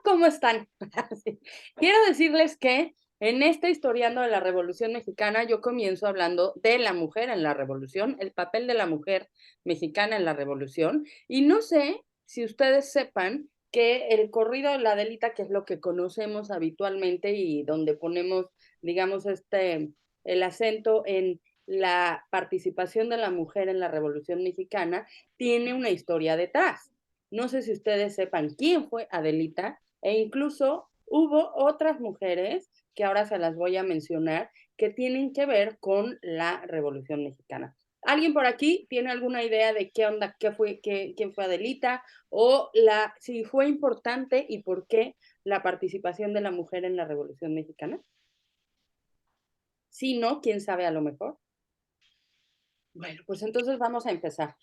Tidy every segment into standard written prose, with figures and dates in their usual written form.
¿Cómo están? Sí. Quiero decirles que en esta Historiando de la Revolución Mexicana, yo comienzo hablando de la mujer en la revolución, el papel de la mujer mexicana en la revolución, y no sé si ustedes sepan que el corrido de la Adelita, que es lo que conocemos habitualmente y donde ponemos, digamos, el acento en la participación de la mujer en la Revolución Mexicana, tiene una historia detrás. No sé si ustedes sepan quién fue Adelita, e incluso hubo otras mujeres, que ahora se las voy a mencionar, que tienen que ver con la Revolución Mexicana. ¿Alguien por aquí tiene alguna idea de qué onda, quién fue Adelita? O si fue importante y por qué la participación de la mujer en la Revolución Mexicana. Si no, quién sabe a lo mejor. Bueno, pues entonces vamos a empezar.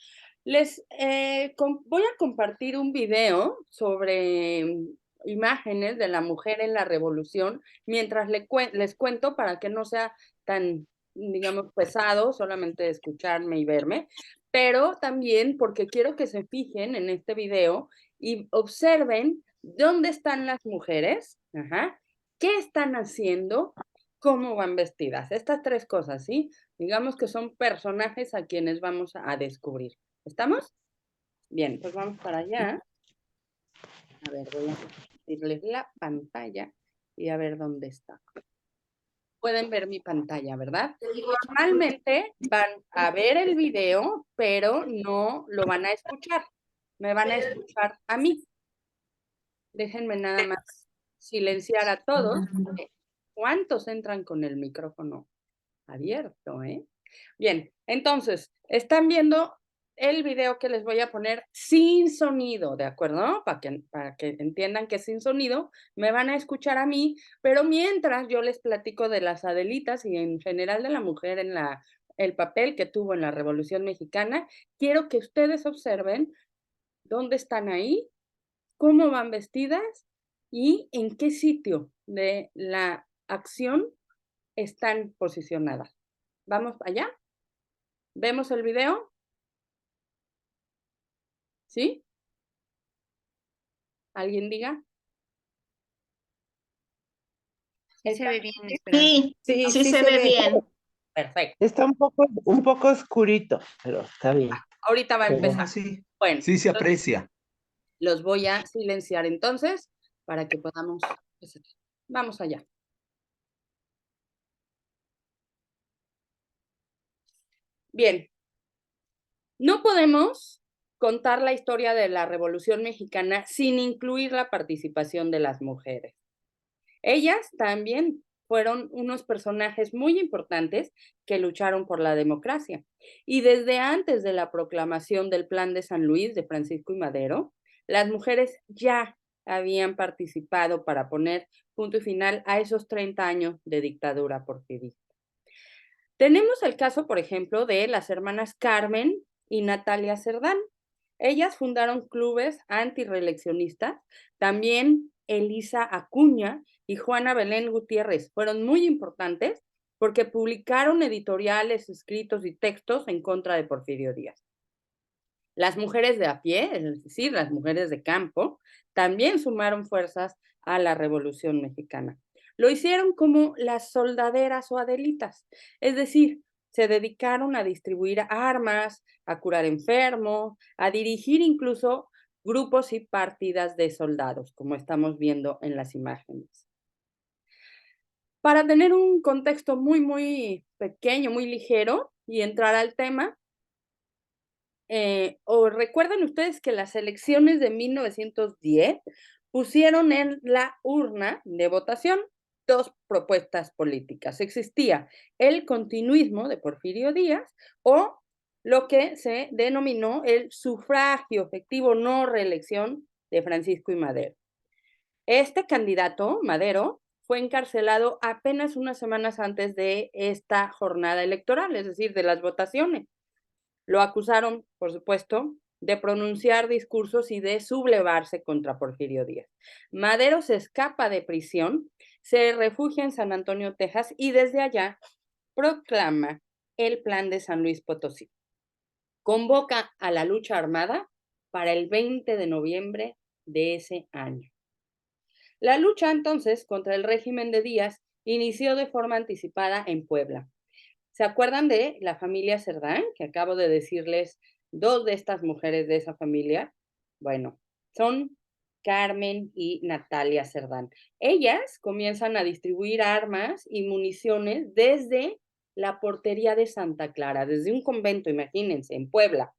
Voy a compartir un video sobre imágenes de la mujer en la revolución, mientras les cuento para que no sea tan, digamos, pesado, solamente escucharme y verme, pero también porque quiero que se fijen en este video y observen dónde están las mujeres, qué están haciendo, cómo van vestidas. Estas tres cosas, ¿sí? Digamos que son personajes a quienes vamos a descubrir. ¿Estamos? Bien, pues vamos para allá. A ver, voy a compartirles la pantalla y a ver dónde está. Pueden ver mi pantalla, ¿verdad? Normalmente van a ver el video, pero no lo van a escuchar. Me van a escuchar a mí. Déjenme nada más silenciar a todos. ¿Cuántos entran con el micrófono abierto, eh? Bien, entonces, están viendo el video que les voy a poner sin sonido, ¿de acuerdo? Para que entiendan que sin sonido me van a escuchar a mí, pero mientras yo les platico de las Adelitas y en general de la mujer en el papel que tuvo en la Revolución Mexicana, quiero que ustedes observen dónde están ahí, cómo van vestidas y en qué sitio de la acción están posicionadas. ¿Vamos allá? ¿Vemos el video? ¿Sí? ¿Alguien diga? Sí se ve bien, Esperanza. Sí, Sí, sí se ve bien. perfecto. Está un poco oscurito, pero está bien. Ahorita va a empezar. Sí, Bueno, sí se aprecia. los voy a silenciar entonces para que podamos empezar. Vamos allá. Bien, no podemos contar la historia de la Revolución Mexicana sin incluir la participación de las mujeres. Ellas también fueron unos personajes muy importantes que lucharon por la democracia. Y desde antes de la proclamación del Plan de San Luis de Francisco y Madero, las mujeres ya habían participado para poner punto y final a esos 30 años de dictadura porfirista. Tenemos el caso, por ejemplo, de las hermanas Carmen y Natalia Cerdán. Ellas fundaron clubes antirreeleccionistas. También Elisa Acuña y Juana Belén Gutiérrez fueron muy importantes porque publicaron editoriales, escritos y textos en contra de Porfirio Díaz. Las mujeres de a pie, es decir, las mujeres de campo, también sumaron fuerzas a la Revolución Mexicana. Lo hicieron como las soldaderas o adelitas, es decir, se dedicaron a distribuir armas, a curar enfermos, a dirigir incluso grupos y partidas de soldados, como estamos viendo en las imágenes. Para tener un contexto muy pequeño, muy ligero y entrar al tema, o recuerdan ustedes que las elecciones de 1910 pusieron en la urna de votación dos propuestas políticas. Existía el continuismo de Porfirio Díaz o lo que se denominó el sufragio efectivo no reelección de Francisco y Madero. Este candidato, Madero, fue encarcelado apenas unas semanas antes de esta jornada electoral, es decir, de las votaciones. Lo acusaron, por supuesto, de pronunciar discursos y de sublevarse contra Porfirio Díaz. Madero se escapa de prisión, se refugia en San Antonio, Texas, y desde allá proclama el Plan de San Luis Potosí. Convoca a la lucha armada para el 20 de noviembre de ese año. La lucha entonces contra el régimen de Díaz inició de forma anticipada en Puebla. ¿Se acuerdan de la familia Cerdán? Que acabo de decirles dos de estas mujeres de esa familia. Bueno, son Carmen y Natalia Cerdán. Ellas comienzan a distribuir armas y municiones desde la portería de Santa Clara, desde un convento, imagínense, en Puebla.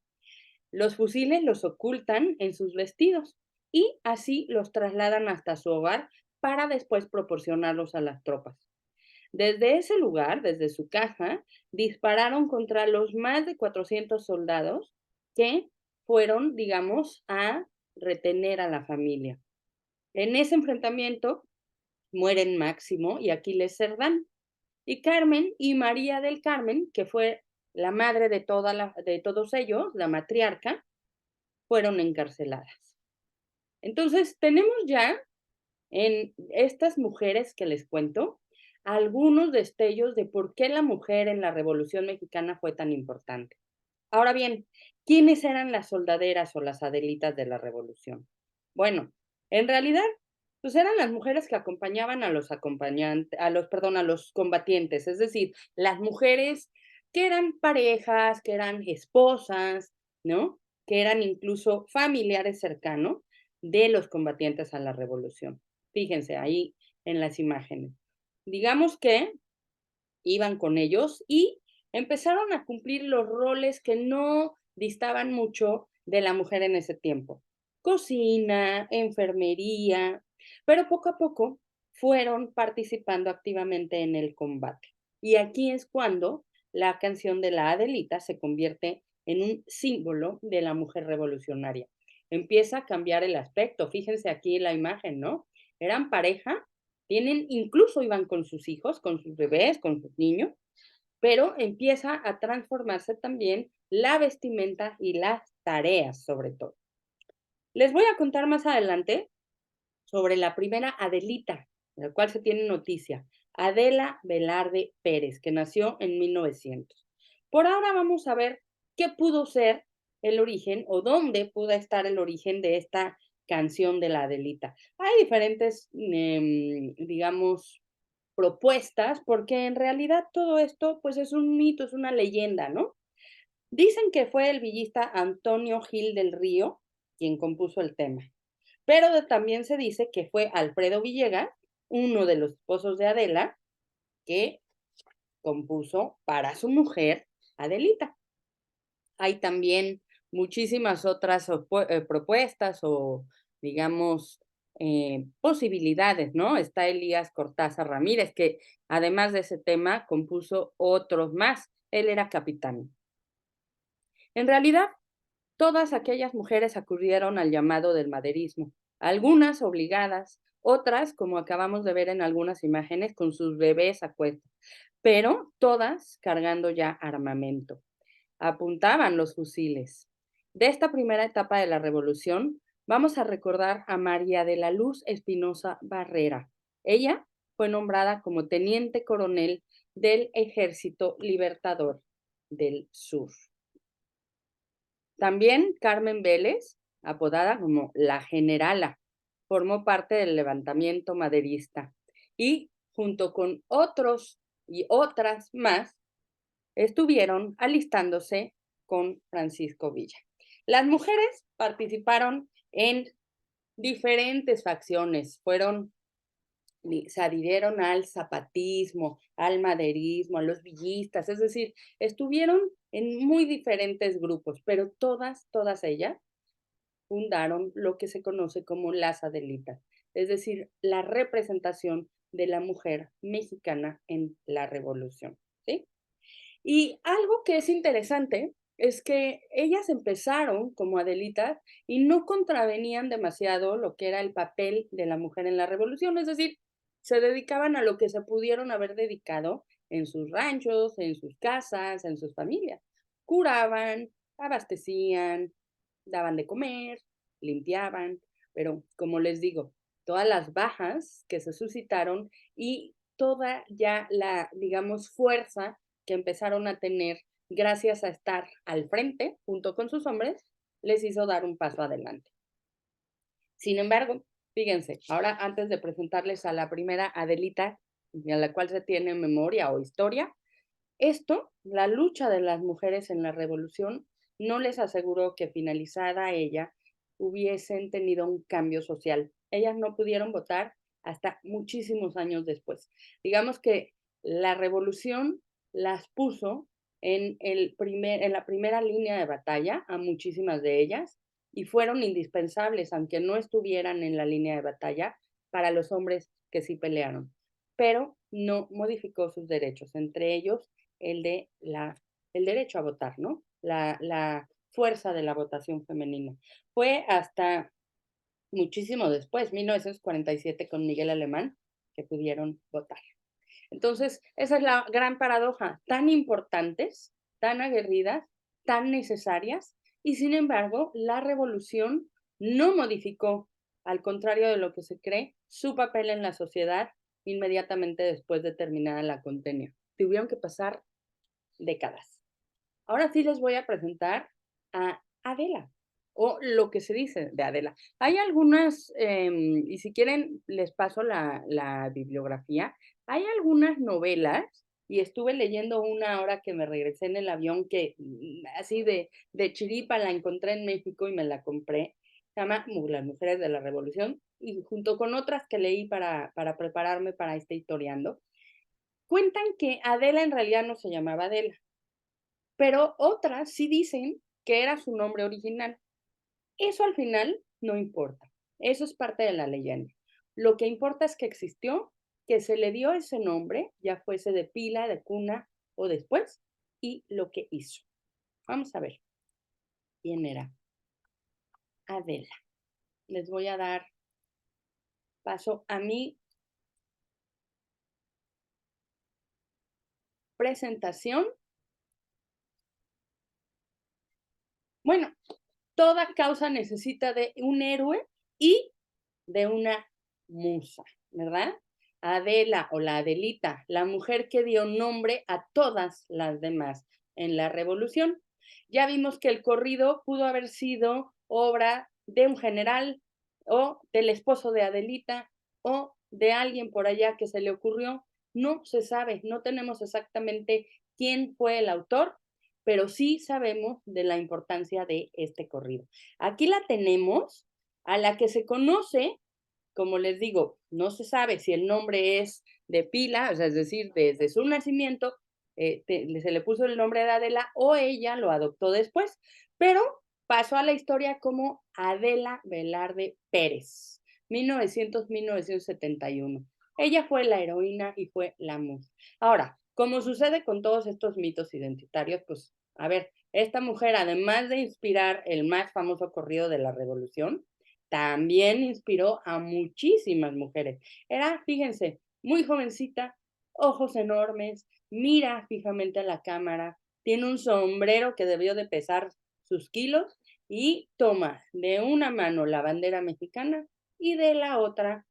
Los fusiles los ocultan en sus vestidos y así los trasladan hasta su hogar para después proporcionarlos a las tropas. Desde ese lugar, desde su casa, dispararon contra los más de 400 soldados que fueron, digamos, a retener a la familia. En ese enfrentamiento mueren Máximo y Aquiles Cerdán, y Carmen y María del Carmen, que fue la madre de todos ellos, la matriarca, fueron encarceladas. Entonces, tenemos ya en estas mujeres que les cuento algunos destellos de por qué la mujer en la Revolución Mexicana fue tan importante. Ahora bien, ¿quiénes eran las soldaderas o las adelitas de la Revolución? Bueno, en realidad, pues eran las mujeres que acompañaban a los a los combatientes, es decir, las mujeres que eran parejas, que eran esposas, ¿no? Que eran incluso familiares cercanos de los combatientes a la Revolución. Fíjense ahí en las imágenes. Digamos que iban con ellos y empezaron a cumplir los roles que no distaban mucho de la mujer en ese tiempo. Cocina, enfermería, pero poco a poco fueron participando activamente en el combate. Y aquí es cuando la canción de la Adelita se convierte en un símbolo de la mujer revolucionaria. Empieza a cambiar el aspecto. Fíjense aquí en la imagen, ¿no? Eran pareja, incluso iban con sus hijos, con sus bebés, con sus niños, pero empieza a transformarse también la vestimenta y las tareas, sobre todo. Les voy a contar más adelante sobre la primera Adelita, de la cual se tiene noticia, Adela Velarde Pérez, que nació en 1900. Por ahora vamos a ver qué pudo ser el origen o dónde pudo estar el origen de esta canción de la Adelita. Hay diferentes, digamos, propuestas, porque en realidad todo esto pues es un mito, es una leyenda, ¿no? Dicen que fue el villista Antonio Gil del Río quien compuso el tema, pero también se dice que fue Alfredo Villegas, uno de los esposos de Adela, que compuso para su mujer Adelita. Hay también muchísimas otras propuestas o, digamos, posibilidades, ¿no? Está Elías Cortázar Ramírez, que además de ese tema compuso otros más. Él era capitán. En realidad, todas aquellas mujeres acudieron al llamado del maderismo, algunas obligadas, otras, como acabamos de ver en algunas imágenes, con sus bebés a cuestas, pero todas cargando ya armamento. Apuntaban los fusiles. De esta primera etapa de la revolución, vamos a recordar a María de la Luz Espinosa Barrera. Ella fue nombrada como teniente coronel del Ejército Libertador del Sur. También Carmen Vélez, apodada como la Generala, formó parte del levantamiento maderista y junto con otros y otras más, estuvieron alistándose con Francisco Villa. Las mujeres participaron en diferentes facciones, se adhirieron al zapatismo, al maderismo, a los villistas, es decir, estuvieron en muy diferentes grupos, pero todas ellas fundaron lo que se conoce como las Adelitas, es decir, la representación de la mujer mexicana en la revolución, ¿sí? Y algo que es interesante es que ellas empezaron como Adelitas y no contravenían demasiado lo que era el papel de la mujer en la revolución, es decir, se dedicaban a lo que se pudieron haber dedicado en sus ranchos, en sus casas, en sus familias. Curaban, abastecían, daban de comer, limpiaban, pero como les digo, todas las bajas que se suscitaron y toda ya la, digamos, fuerza que empezaron a tener gracias a estar al frente junto con sus hombres, les hizo dar un paso adelante. Sin embargo, Fíjense, ahora antes de presentarles a la primera Adelita, a la cual se tiene memoria o historia, la lucha de las mujeres en la revolución, no les aseguró que finalizada ella hubiesen tenido un cambio social. Ellas no pudieron votar hasta muchísimos años después. Digamos que la revolución las puso en la primera línea de batalla a muchísimas de ellas y fueron indispensables, aunque no estuvieran en la línea de batalla, para los hombres que sí pelearon. Pero no modificó sus derechos, entre ellos el derecho a votar, ¿no? La fuerza de la votación femenina. Fue hasta muchísimo después, 1947, con Miguel Alemán, que pudieron votar. Entonces, esa es la gran paradoja, tan importantes, tan aguerridas, tan necesarias, y sin embargo, la revolución no modificó, al contrario de lo que se cree, su papel en la sociedad inmediatamente después de terminada la contienda. Tuvieron que pasar décadas. Ahora sí les voy a presentar a Adela, o lo que se dice de Adela. Hay algunas, y si quieren les paso la bibliografía, hay algunas novelas, y estuve leyendo una ahora que me regresé en el avión, que así de chiripa la encontré en México y me la compré, se llama Las Mujeres de la Revolución, y junto con otras que leí para prepararme para este historiando, cuentan que Adela en realidad no se llamaba Adela, pero otras sí dicen que era su nombre original. Eso al final no importa, eso es parte de la leyenda. Lo que importa es que existió, que se le dio ese nombre, ya fuese de pila, de cuna o después, y lo que hizo. Vamos a ver quién era Adela. Les voy a dar paso a mi presentación. Bueno, toda causa necesita de un héroe y de una musa, ¿verdad? Adela o la Adelita, la mujer que dio nombre a todas las demás en la revolución. Ya vimos que el corrido pudo haber sido obra de un general o del esposo de Adelita o de alguien por allá que se le ocurrió. No se sabe, no tenemos exactamente quién fue el autor, pero sí sabemos de la importancia de este corrido. Aquí la tenemos, a la que se conoce, como les digo, no se sabe si el nombre es de pila, o sea, es decir, desde su nacimiento se le puso el nombre de Adela o ella lo adoptó después, pero pasó a la historia como Adela Velarde Pérez, 1900-1971. Ella fue la heroína y fue la musa. Ahora, como sucede con todos estos mitos identitarios, pues, a ver, esta mujer, además de inspirar el más famoso corrido de la Revolución, también inspiró a muchísimas mujeres. Era, fíjense, muy jovencita, ojos enormes, mira fijamente a la cámara, tiene un sombrero que debió de pesar sus kilos y toma de una mano la bandera mexicana y de la otra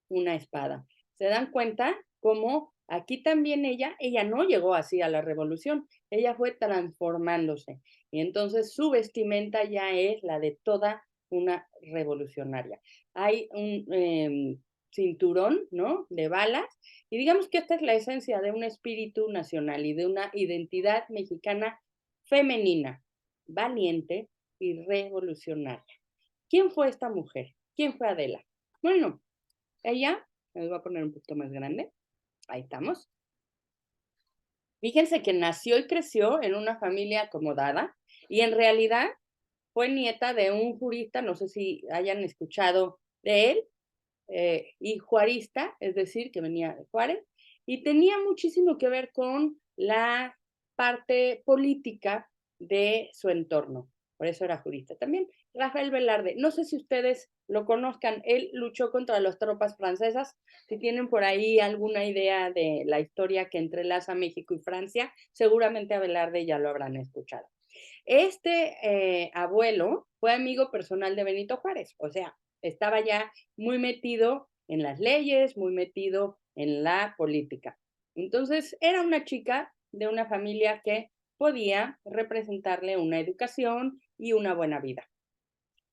una espada. ¿Se dan cuenta cómo aquí también ella no llegó así a la revolución, ella fue transformándose y entonces su vestimenta ya es la de toda una revolucionaria? Hay un cinturón, ¿no?, de balas, y digamos que esta es la esencia de un espíritu nacional y de una identidad mexicana femenina, valiente y revolucionaria. ¿Quién fue esta mujer? ¿Quién fue Adela? Bueno, ella, me voy a poner un poquito más grande, ahí estamos. Fíjense que nació y creció en una familia acomodada y en realidad fue nieta de un jurista, no sé si hayan escuchado de él, y juarista, es decir, que venía de Juárez, y tenía muchísimo que ver con la parte política de su entorno. Por eso era jurista también. Rafael Velarde, no sé si ustedes lo conozcan, él luchó contra las tropas francesas. Si tienen por ahí alguna idea de la historia que entrelaza México y Francia, seguramente a Velarde ya lo habrán escuchado. Este abuelo fue amigo personal de Benito Juárez, o sea, estaba ya muy metido en las leyes, muy metido en la política. Entonces, era una chica de una familia que podía representarle una educación y una buena vida.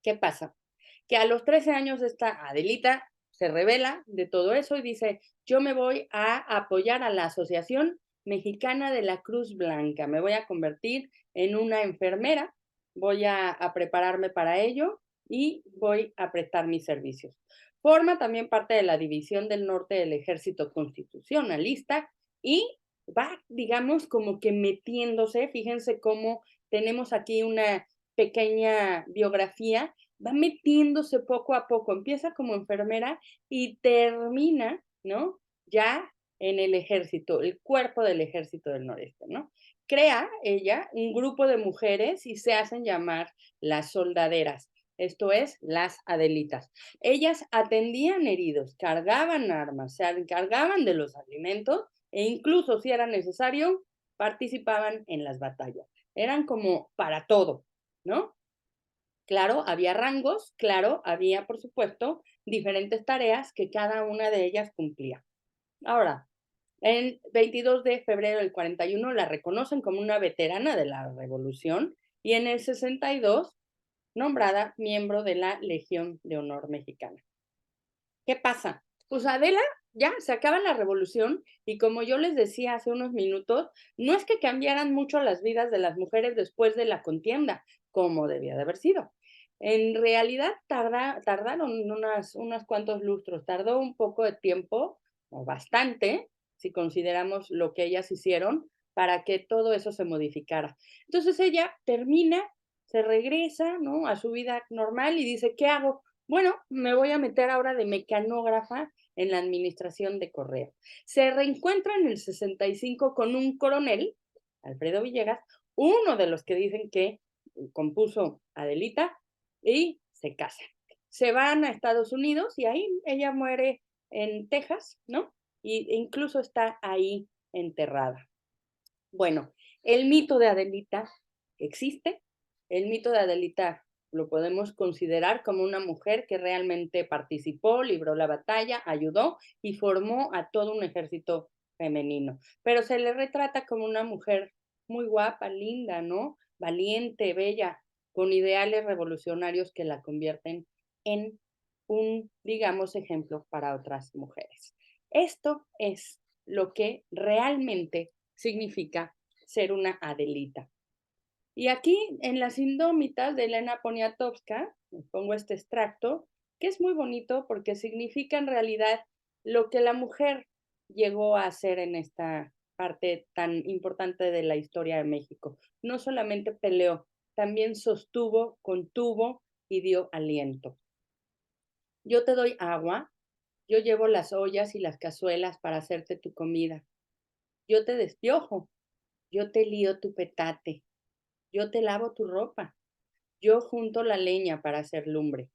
¿Qué pasa? que a los 13 años esta Adelita se revela de todo eso y dice, yo me voy a apoyar a la Asociación Mexicana de la Cruz Blanca, me voy a convertir en una enfermera, voy a prepararme para ello y voy a prestar mis servicios. Forma también parte de la División del Norte del Ejército Constitucionalista y va, digamos, como que metiéndose, fíjense cómo tenemos aquí una pequeña biografía, va metiéndose poco a poco, empieza como enfermera y termina, ¿no? Ya en el ejército, el cuerpo del ejército del noreste, ¿no? Crea ella un grupo de mujeres y se hacen llamar las soldaderas, esto es, las Adelitas. Ellas atendían heridos, cargaban armas, se encargaban de los alimentos e incluso, si era necesario, participaban en las batallas. Eran como para todo, ¿no? Claro, había rangos, claro, había, por supuesto, diferentes tareas que cada una de ellas cumplía. Ahora, el 22 de febrero del 41 la reconocen como una veterana de la Revolución y en el 62 nombrada miembro de la Legión de Honor Mexicana. ¿Qué pasa? Pues Adela, ya se acaba la revolución y como yo les decía hace unos minutos, no es que cambiaran mucho las vidas de las mujeres después de la contienda, como debía de haber sido. En realidad tardaron unos cuantos lustros, tardó un poco de tiempo, o bastante, si consideramos lo que ellas hicieron, para que todo eso se modificara. Entonces ella termina, se regresa, ¿no?, a su vida normal y dice, ¿qué hago? Bueno, me voy a meter ahora de mecanógrafa en la administración de correo. Se reencuentra en el 65 con un coronel, Alfredo Villegas, uno de los que dicen que compuso Adelita, y se casan. Se van a Estados Unidos y ahí ella muere en Texas, ¿no? Y incluso está ahí enterrada. Bueno, el mito de Adelita existe. El mito de Adelita lo podemos considerar como una mujer que realmente participó, libró la batalla, ayudó y formó a todo un ejército femenino. Pero se le retrata como una mujer muy guapa, linda, ¿no? Valiente, bella, con ideales revolucionarios que la convierten en un, digamos, ejemplo para otras mujeres. Esto es lo que realmente significa ser una Adelita. Y aquí en Las Indómitas de Elena Poniatowska, pongo este extracto, que es muy bonito porque significa en realidad lo que la mujer llegó a hacer en esta parte tan importante de la historia de México. No solamente peleó, también sostuvo, contuvo y dio aliento. Yo te doy agua, yo llevo las ollas y las cazuelas para hacerte tu comida. Yo te despiojo, yo te lío tu petate, yo te lavo tu ropa, yo junto la leña para hacer lumbre,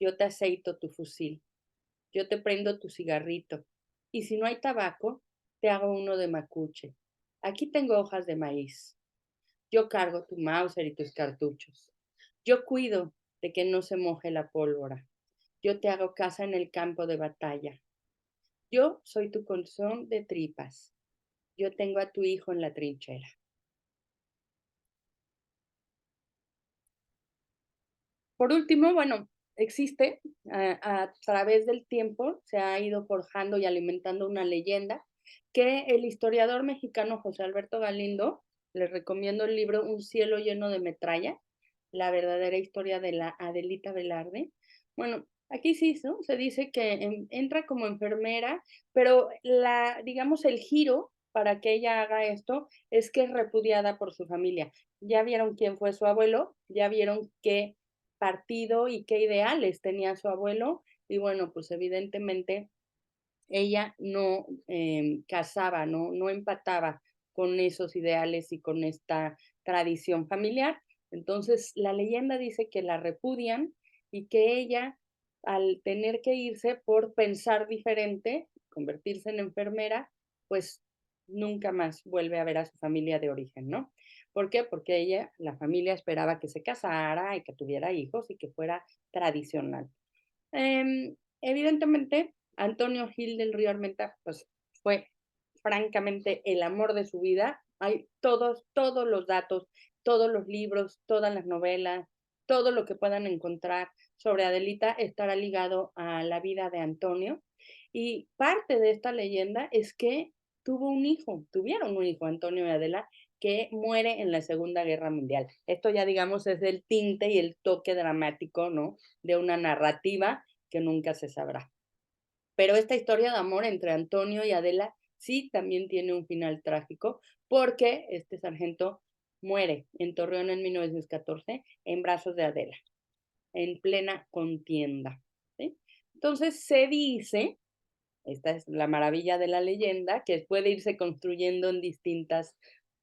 yo te aceito tu fusil, yo te prendo tu cigarrito, y si no hay tabaco, te hago uno de macuche. Aquí tengo hojas de maíz. Yo cargo tu Mauser y tus cartuchos. Yo cuido de que no se moje la pólvora. Yo te hago casa en el campo de batalla. Yo soy tu colchón de tripas. Yo tengo a tu hijo en la trinchera. Por último, bueno, existe a través del tiempo, se ha ido forjando y alimentando una leyenda que el historiador mexicano José Alberto Galindo, les recomiendo el libro Un cielo lleno de metralla, la verdadera historia de la Adelita Velarde. Bueno, aquí sí, ¿no?, se dice que entra como enfermera, pero digamos, el giro para que ella haga esto es que es repudiada por su familia. Ya vieron quién fue su abuelo, ya vieron qué partido y qué ideales tenía su abuelo, y bueno, pues evidentemente ella no casaba, no empataba con esos ideales y con esta tradición familiar. Entonces, la leyenda dice que la repudian y que ella, al tener que irse por pensar diferente, convertirse en enfermera, pues nunca más vuelve a ver a su familia de origen, ¿no? ¿Por qué? Porque ella, la familia esperaba que se casara y que tuviera hijos y que fuera tradicional. Evidentemente, Antonio Gil del Río Armenta, pues fue francamente el amor de su vida. Hay todos los datos, todos los libros, todas las novelas, todo lo que puedan encontrar sobre Adelita estará ligado a la vida de Antonio. Y parte de esta leyenda es que tuvieron un hijo, Antonio y Adela, que muere en la Segunda Guerra Mundial. Esto ya, digamos, es el tinte y el toque dramático, ¿no? De una narrativa que nunca se sabrá. Pero esta historia de amor entre Antonio y Adela sí también tiene un final trágico, porque este sargento muere en Torreón en 1914 en brazos de Adela, en plena contienda. ¿Sí? Entonces se dice, esta es la maravilla de la leyenda, que puede irse construyendo en distintas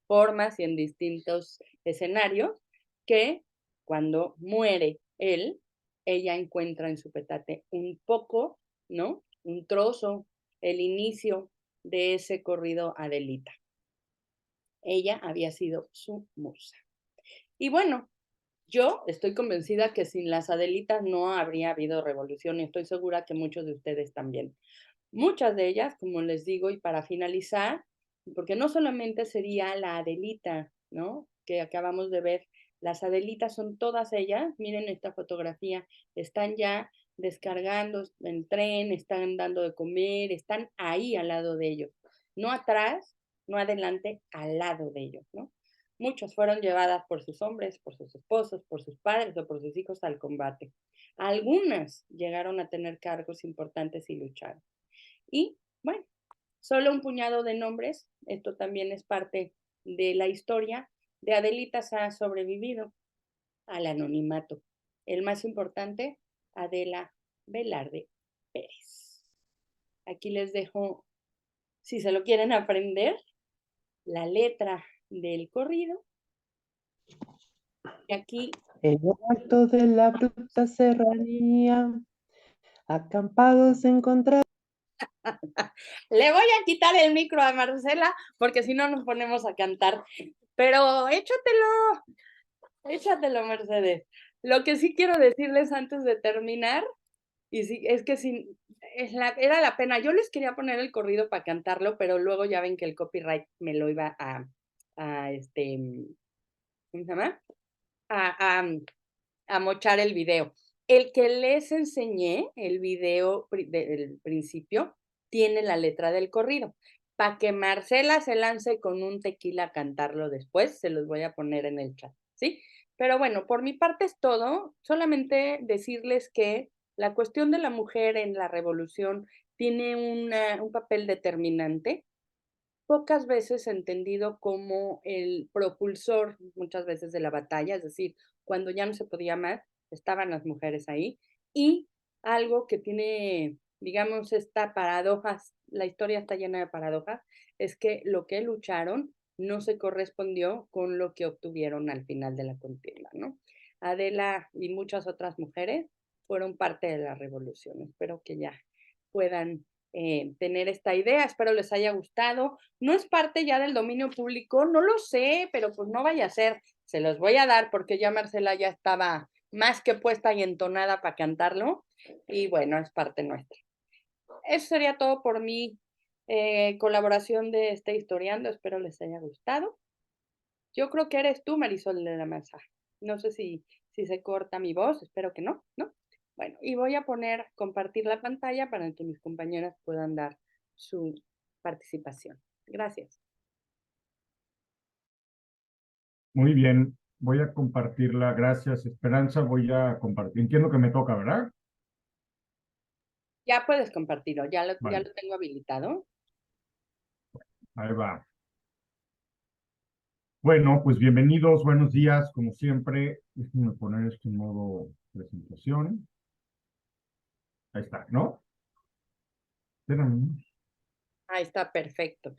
formas y en distintos escenarios, que cuando muere él, ella encuentra en su petate un poco, ¿no? Un trozo, el inicio de ese corrido Adelita. Ella había sido su musa. Y bueno, yo estoy convencida que sin las Adelitas no habría habido revolución y estoy segura que muchos de ustedes también. Muchas de ellas, como les digo, y para finalizar, porque no solamente sería la Adelita, ¿no? Que acabamos de ver, las Adelitas son todas ellas, miren esta fotografía, están ya descargando en tren, están dando de comer, están ahí al lado de ellos, no atrás, no adelante, al lado de ellos, ¿no? Muchas fueron llevadas por sus hombres, por sus esposos, por sus padres o por sus hijos al combate. Algunas llegaron a tener cargos importantes y lucharon. Y bueno, solo un puñado de nombres, esto también es parte de la historia de Adelitas ha sobrevivido al anonimato. El más importante, Adela Velarde Pérez. Aquí les dejo, si se lo quieren aprender, la letra del corrido. Y aquí. En lo alto de la bruta serranía, acampados encontrados. Le voy a quitar el micro a Marcela porque si no nos ponemos a cantar. Pero échatelo, Mercedes. Lo que sí quiero decirles antes de terminar, y sí, es que sí, era la pena. Yo les quería poner el corrido para cantarlo, pero luego ya ven que el copyright me lo iba a ¿cómo se llama? A mochar el video. El que les enseñé, el video del principio, tiene la letra del corrido. Para que Marcela se lance con un tequila a cantarlo después, se los voy a poner en el chat, ¿sí? Pero bueno, por mi parte es todo. Solamente decirles que la cuestión de la mujer en la revolución tiene un papel determinante, pocas veces entendido como el propulsor muchas veces de la batalla, es decir, cuando ya no se podía más, estaban las mujeres ahí, y algo que tiene, digamos, esta paradoja, la historia está llena de paradojas, es que lo que lucharon no se correspondió con lo que obtuvieron al final de la contienda, ¿no? Adela y muchas otras mujeres fueron parte de la revolución. Espero que ya puedan tener esta idea, espero les haya gustado. No es parte ya del dominio público, no lo sé, pero pues no vaya a ser, se los voy a dar porque ya Marcela ya estaba más que puesta y entonada para cantarlo y bueno, es parte nuestra. Eso sería todo por mi colaboración de este historiando, espero les haya gustado. Yo creo que eres tú, Marisol de la Maza. No sé si se corta mi voz, espero que no, ¿no? Bueno, y voy a compartir la pantalla para que mis compañeras puedan dar su participación. Gracias. Muy bien, voy a compartirla. Gracias, Esperanza. Voy a compartir. Entiendo que me toca, ¿verdad? Ya puedes compartirlo, ya lo Vale. tengo habilitado. Ahí va. Bueno, pues bienvenidos, buenos días, como siempre. Déjenme poner esto en modo presentación. Ahí está, ¿no? Espérame. Ahí está, perfecto.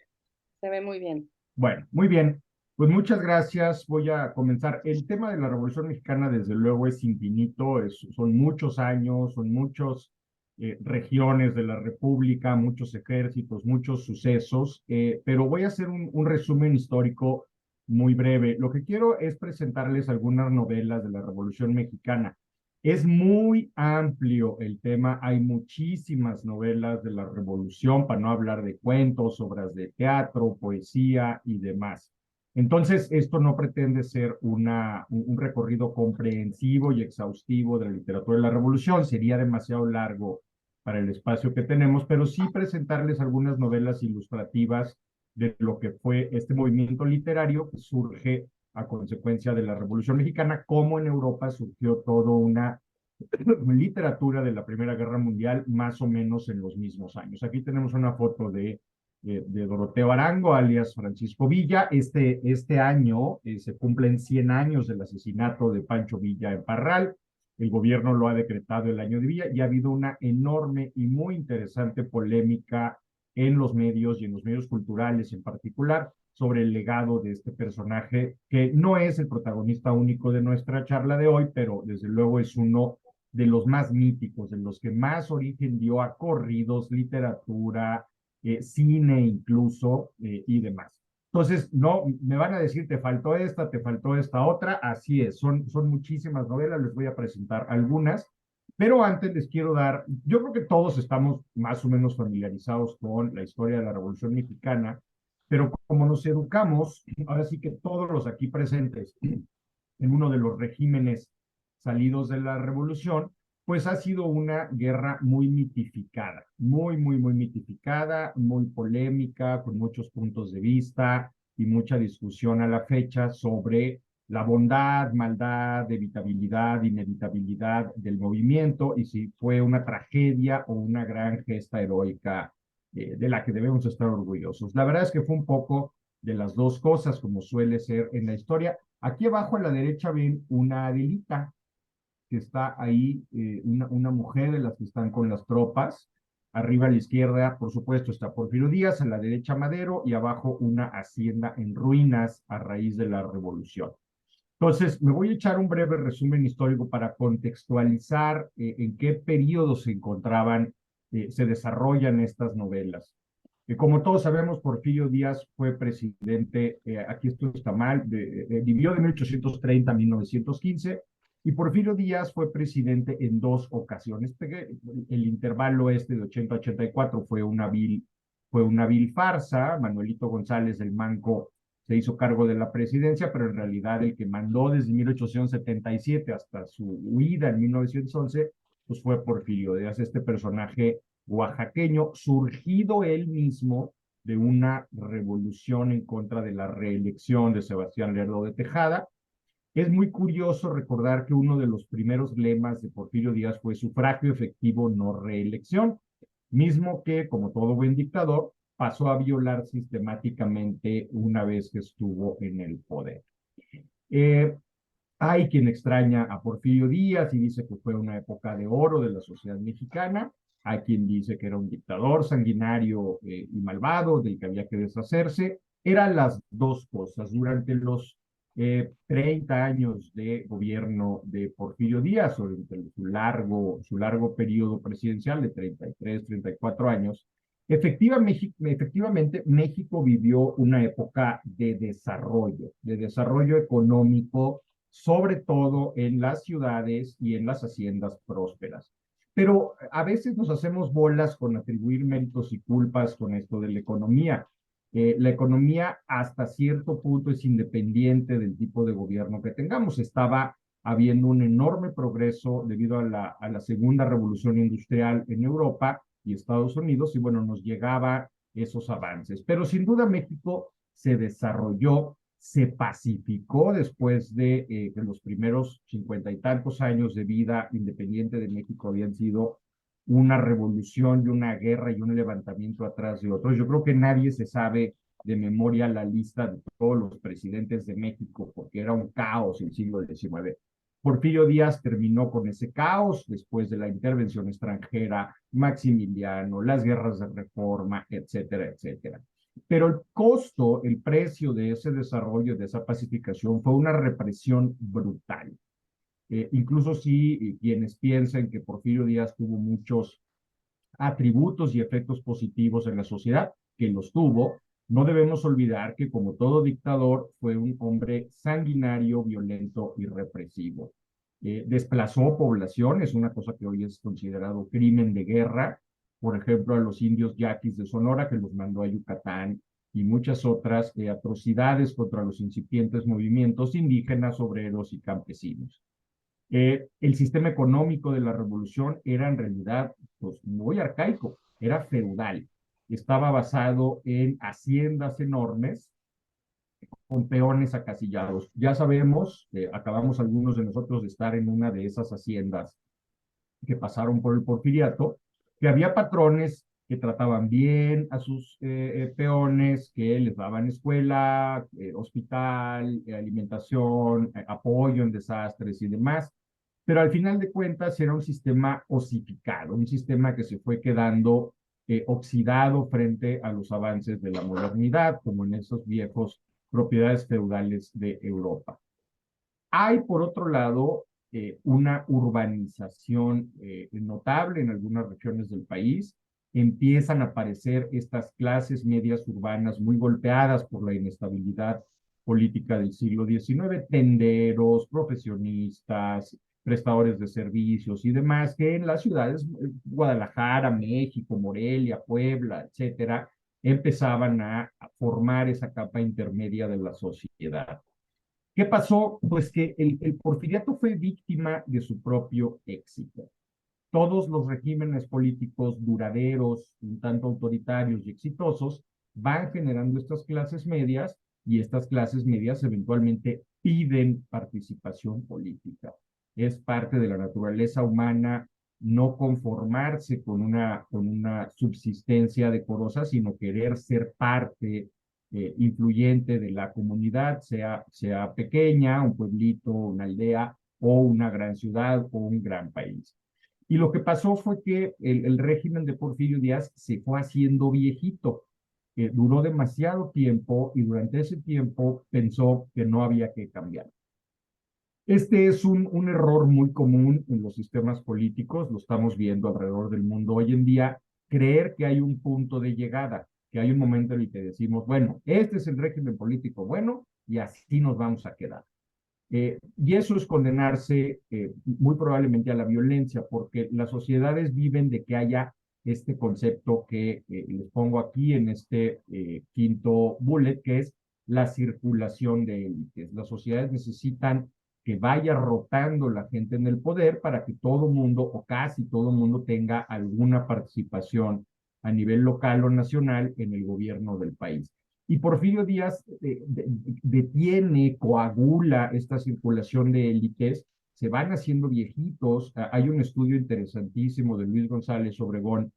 Se ve muy bien. Bueno, muy bien. Pues muchas gracias. Voy a comenzar. El tema de la Revolución Mexicana, desde luego, es infinito. Son muchos años, son muchas regiones de la República, muchos ejércitos, muchos sucesos, pero voy a hacer un resumen histórico muy breve. Lo que quiero es presentarles algunas novelas de la Revolución Mexicana. Es muy amplio el tema, hay muchísimas novelas de la Revolución, para no hablar de cuentos, obras de teatro, poesía y demás. Entonces, esto no pretende ser un recorrido comprensivo y exhaustivo de la literatura de la Revolución, sería demasiado largo para el espacio que tenemos, pero sí presentarles algunas novelas ilustrativas de lo que fue este movimiento literario que surge a consecuencia de la Revolución Mexicana, cómo en Europa surgió toda una literatura de la Primera Guerra Mundial más o menos en los mismos años. Aquí tenemos una foto de Doroteo Arango, alias Francisco Villa. Este año se cumplen 100 años del asesinato de Pancho Villa en Parral. El gobierno lo ha decretado el año de Villa y ha habido una enorme y muy interesante polémica en los medios y en los medios culturales en particular sobre el legado de este personaje, que no es el protagonista único de nuestra charla de hoy, pero desde luego es uno de los más míticos, de los que más origen dio a corridos, literatura, cine incluso, y demás. Entonces, no, me van a decir, te faltó esta otra, así es, son muchísimas novelas, les voy a presentar algunas, pero antes les quiero dar, yo creo que todos estamos más o menos familiarizados con la historia de la Revolución Mexicana, pero como nos educamos, ahora sí que todos los aquí presentes, en uno de los regímenes salidos de la revolución, pues ha sido una guerra muy mitificada, muy mitificada, muy polémica, con muchos puntos de vista y mucha discusión a la fecha sobre la bondad, maldad, evitabilidad, inevitabilidad del movimiento y si fue una tragedia o una gran gesta heroica de la que debemos estar orgullosos. La verdad es que fue un poco de las dos cosas, como suele ser en la historia. Aquí abajo a la derecha ven una Adelita, que está ahí, una mujer de las que están con las tropas. Arriba a la izquierda, por supuesto, está Porfirio Díaz, a la derecha Madero, y abajo una hacienda en ruinas a raíz de la revolución. Entonces, me voy a echar un breve resumen histórico para contextualizar en qué periodo se encontraban, se desarrollan estas novelas. Como todos sabemos, Porfirio Díaz fue presidente, aquí esto está mal, vivió de 1830 a 1915, y Porfirio Díaz fue presidente en dos ocasiones. El intervalo de 80 a 84 fue una vil farsa. Manuelito González del Manco se hizo cargo de la presidencia, pero en realidad el que mandó desde 1877 hasta su huida en 1911, pues fue Porfirio Díaz, este personaje oaxaqueño, surgido él mismo de una revolución en contra de la reelección de Sebastián Lerdo de Tejada. Es muy curioso recordar que uno de los primeros lemas de Porfirio Díaz fue sufragio efectivo, no reelección, mismo que, como todo buen dictador, pasó a violar sistemáticamente una vez que estuvo en el poder. Hay quien extraña a Porfirio Díaz y dice que fue una época de oro de la sociedad mexicana. Hay quien dice que era un dictador sanguinario y malvado, del que había que deshacerse. Eran las dos cosas. Durante los 30 años de gobierno de Porfirio Díaz, o durante su largo periodo presidencial de 33, 34 años, efectivamente México vivió una época de desarrollo económico, sobre todo en las ciudades y en las haciendas prósperas. Pero a veces nos hacemos bolas con atribuir méritos y culpas con esto de la economía. La economía hasta cierto punto es independiente del tipo de gobierno que tengamos. Estaba habiendo un enorme progreso debido a la segunda revolución industrial en Europa y Estados Unidos, y bueno, nos llegaba esos avances. Pero sin duda México se desarrolló, se pacificó después de que los primeros 50 y tantos años de vida independiente de México habían sido una revolución y una guerra y un levantamiento atrás de otro. Yo creo que nadie se sabe de memoria la lista de todos los presidentes de México, porque era un caos el siglo XIX. Porfirio Díaz terminó con ese caos después de la intervención extranjera, Maximiliano, las guerras de reforma, etcétera, etcétera. Pero el costo, el precio de ese desarrollo, de esa pacificación, fue una represión brutal. Incluso si quienes piensan que Porfirio Díaz tuvo muchos atributos y efectos positivos en la sociedad, que los tuvo, no debemos olvidar que como todo dictador fue un hombre sanguinario, violento y represivo. Desplazó poblaciones, una cosa que hoy es considerado crimen de guerra, por ejemplo, a los indios yaquis de Sonora, que los mandó a Yucatán y muchas otras atrocidades contra los incipientes movimientos indígenas, obreros y campesinos. El sistema económico de la revolución era en realidad pues, muy arcaico, era feudal, estaba basado en haciendas enormes con peones acasillados. Ya sabemos, acabamos algunos de nosotros de estar en una de esas haciendas que pasaron por el porfiriato, que había patrones que trataban bien a sus peones, que les daban escuela, hospital, alimentación, apoyo en desastres y demás, pero al final de cuentas era un sistema osificado, un sistema que se fue quedando oxidado frente a los avances de la modernidad, como en esos viejos propiedades feudales de Europa. Hay, por otro lado, una urbanización notable en algunas regiones del país. Empiezan a aparecer estas clases medias urbanas muy golpeadas por la inestabilidad política del siglo XIX, tenderos, profesionistas, prestadores de servicios y demás, que en las ciudades, Guadalajara, México, Morelia, Puebla, etcétera, empezaban a formar esa capa intermedia de la sociedad. ¿Qué pasó? Pues que el porfiriato fue víctima de su propio éxito. Todos los regímenes políticos duraderos, un tanto autoritarios y exitosos, van generando estas clases medias y estas clases medias eventualmente piden participación política. Es parte de la naturaleza humana no conformarse con una subsistencia decorosa, sino querer ser parte influyente de la comunidad, sea pequeña, un pueblito, una aldea, o una gran ciudad, o un gran país. Y lo que pasó fue que el régimen de Porfirio Díaz se fue haciendo viejito. Duró demasiado tiempo y durante ese tiempo pensó que no había que cambiar. Este es un error muy común en los sistemas políticos, lo estamos viendo alrededor del mundo hoy en día, creer que hay un punto de llegada, que hay un momento en el que decimos, bueno, este es el régimen político bueno y así nos vamos a quedar. Y eso es condenarse muy probablemente a la violencia, porque las sociedades viven de que haya este concepto que les pongo aquí en este quinto bullet, que es la circulación de élites. Las sociedades necesitan que vaya rotando la gente en el poder para que todo mundo o casi todo mundo tenga alguna participación a nivel local o nacional en el gobierno del país. Y Porfirio Díaz detiene, coagula esta circulación de élites, se van haciendo viejitos. Hay un estudio interesantísimo de Luis González Obregón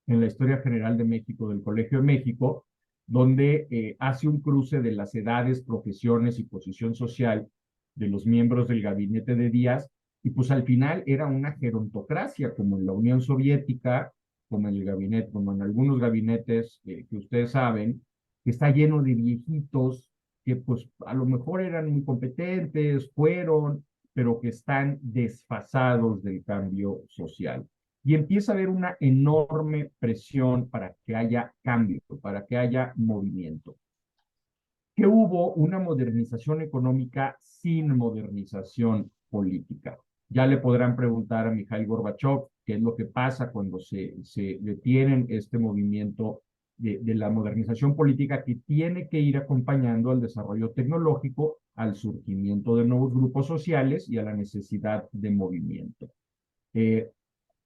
en la Historia General de México del Colegio de México, donde hace un cruce de las edades, profesiones y posición social de los miembros del gabinete de Díaz, y pues al final era una gerontocracia, como en la Unión Soviética, como en el gabinete, como en algunos gabinetes que ustedes saben, que está lleno de viejitos que pues a lo mejor eran muy competentes, fueron, pero que están desfasados del cambio social. Y empieza a haber una enorme presión para que haya cambio, para que haya movimiento. Que hubo una modernización económica sin modernización política. Ya le podrán preguntar a Mikhail Gorbachev qué es lo que pasa cuando se detienen este movimiento de la modernización política que tiene que ir acompañando al desarrollo tecnológico, al surgimiento de nuevos grupos sociales y a la necesidad de movimiento.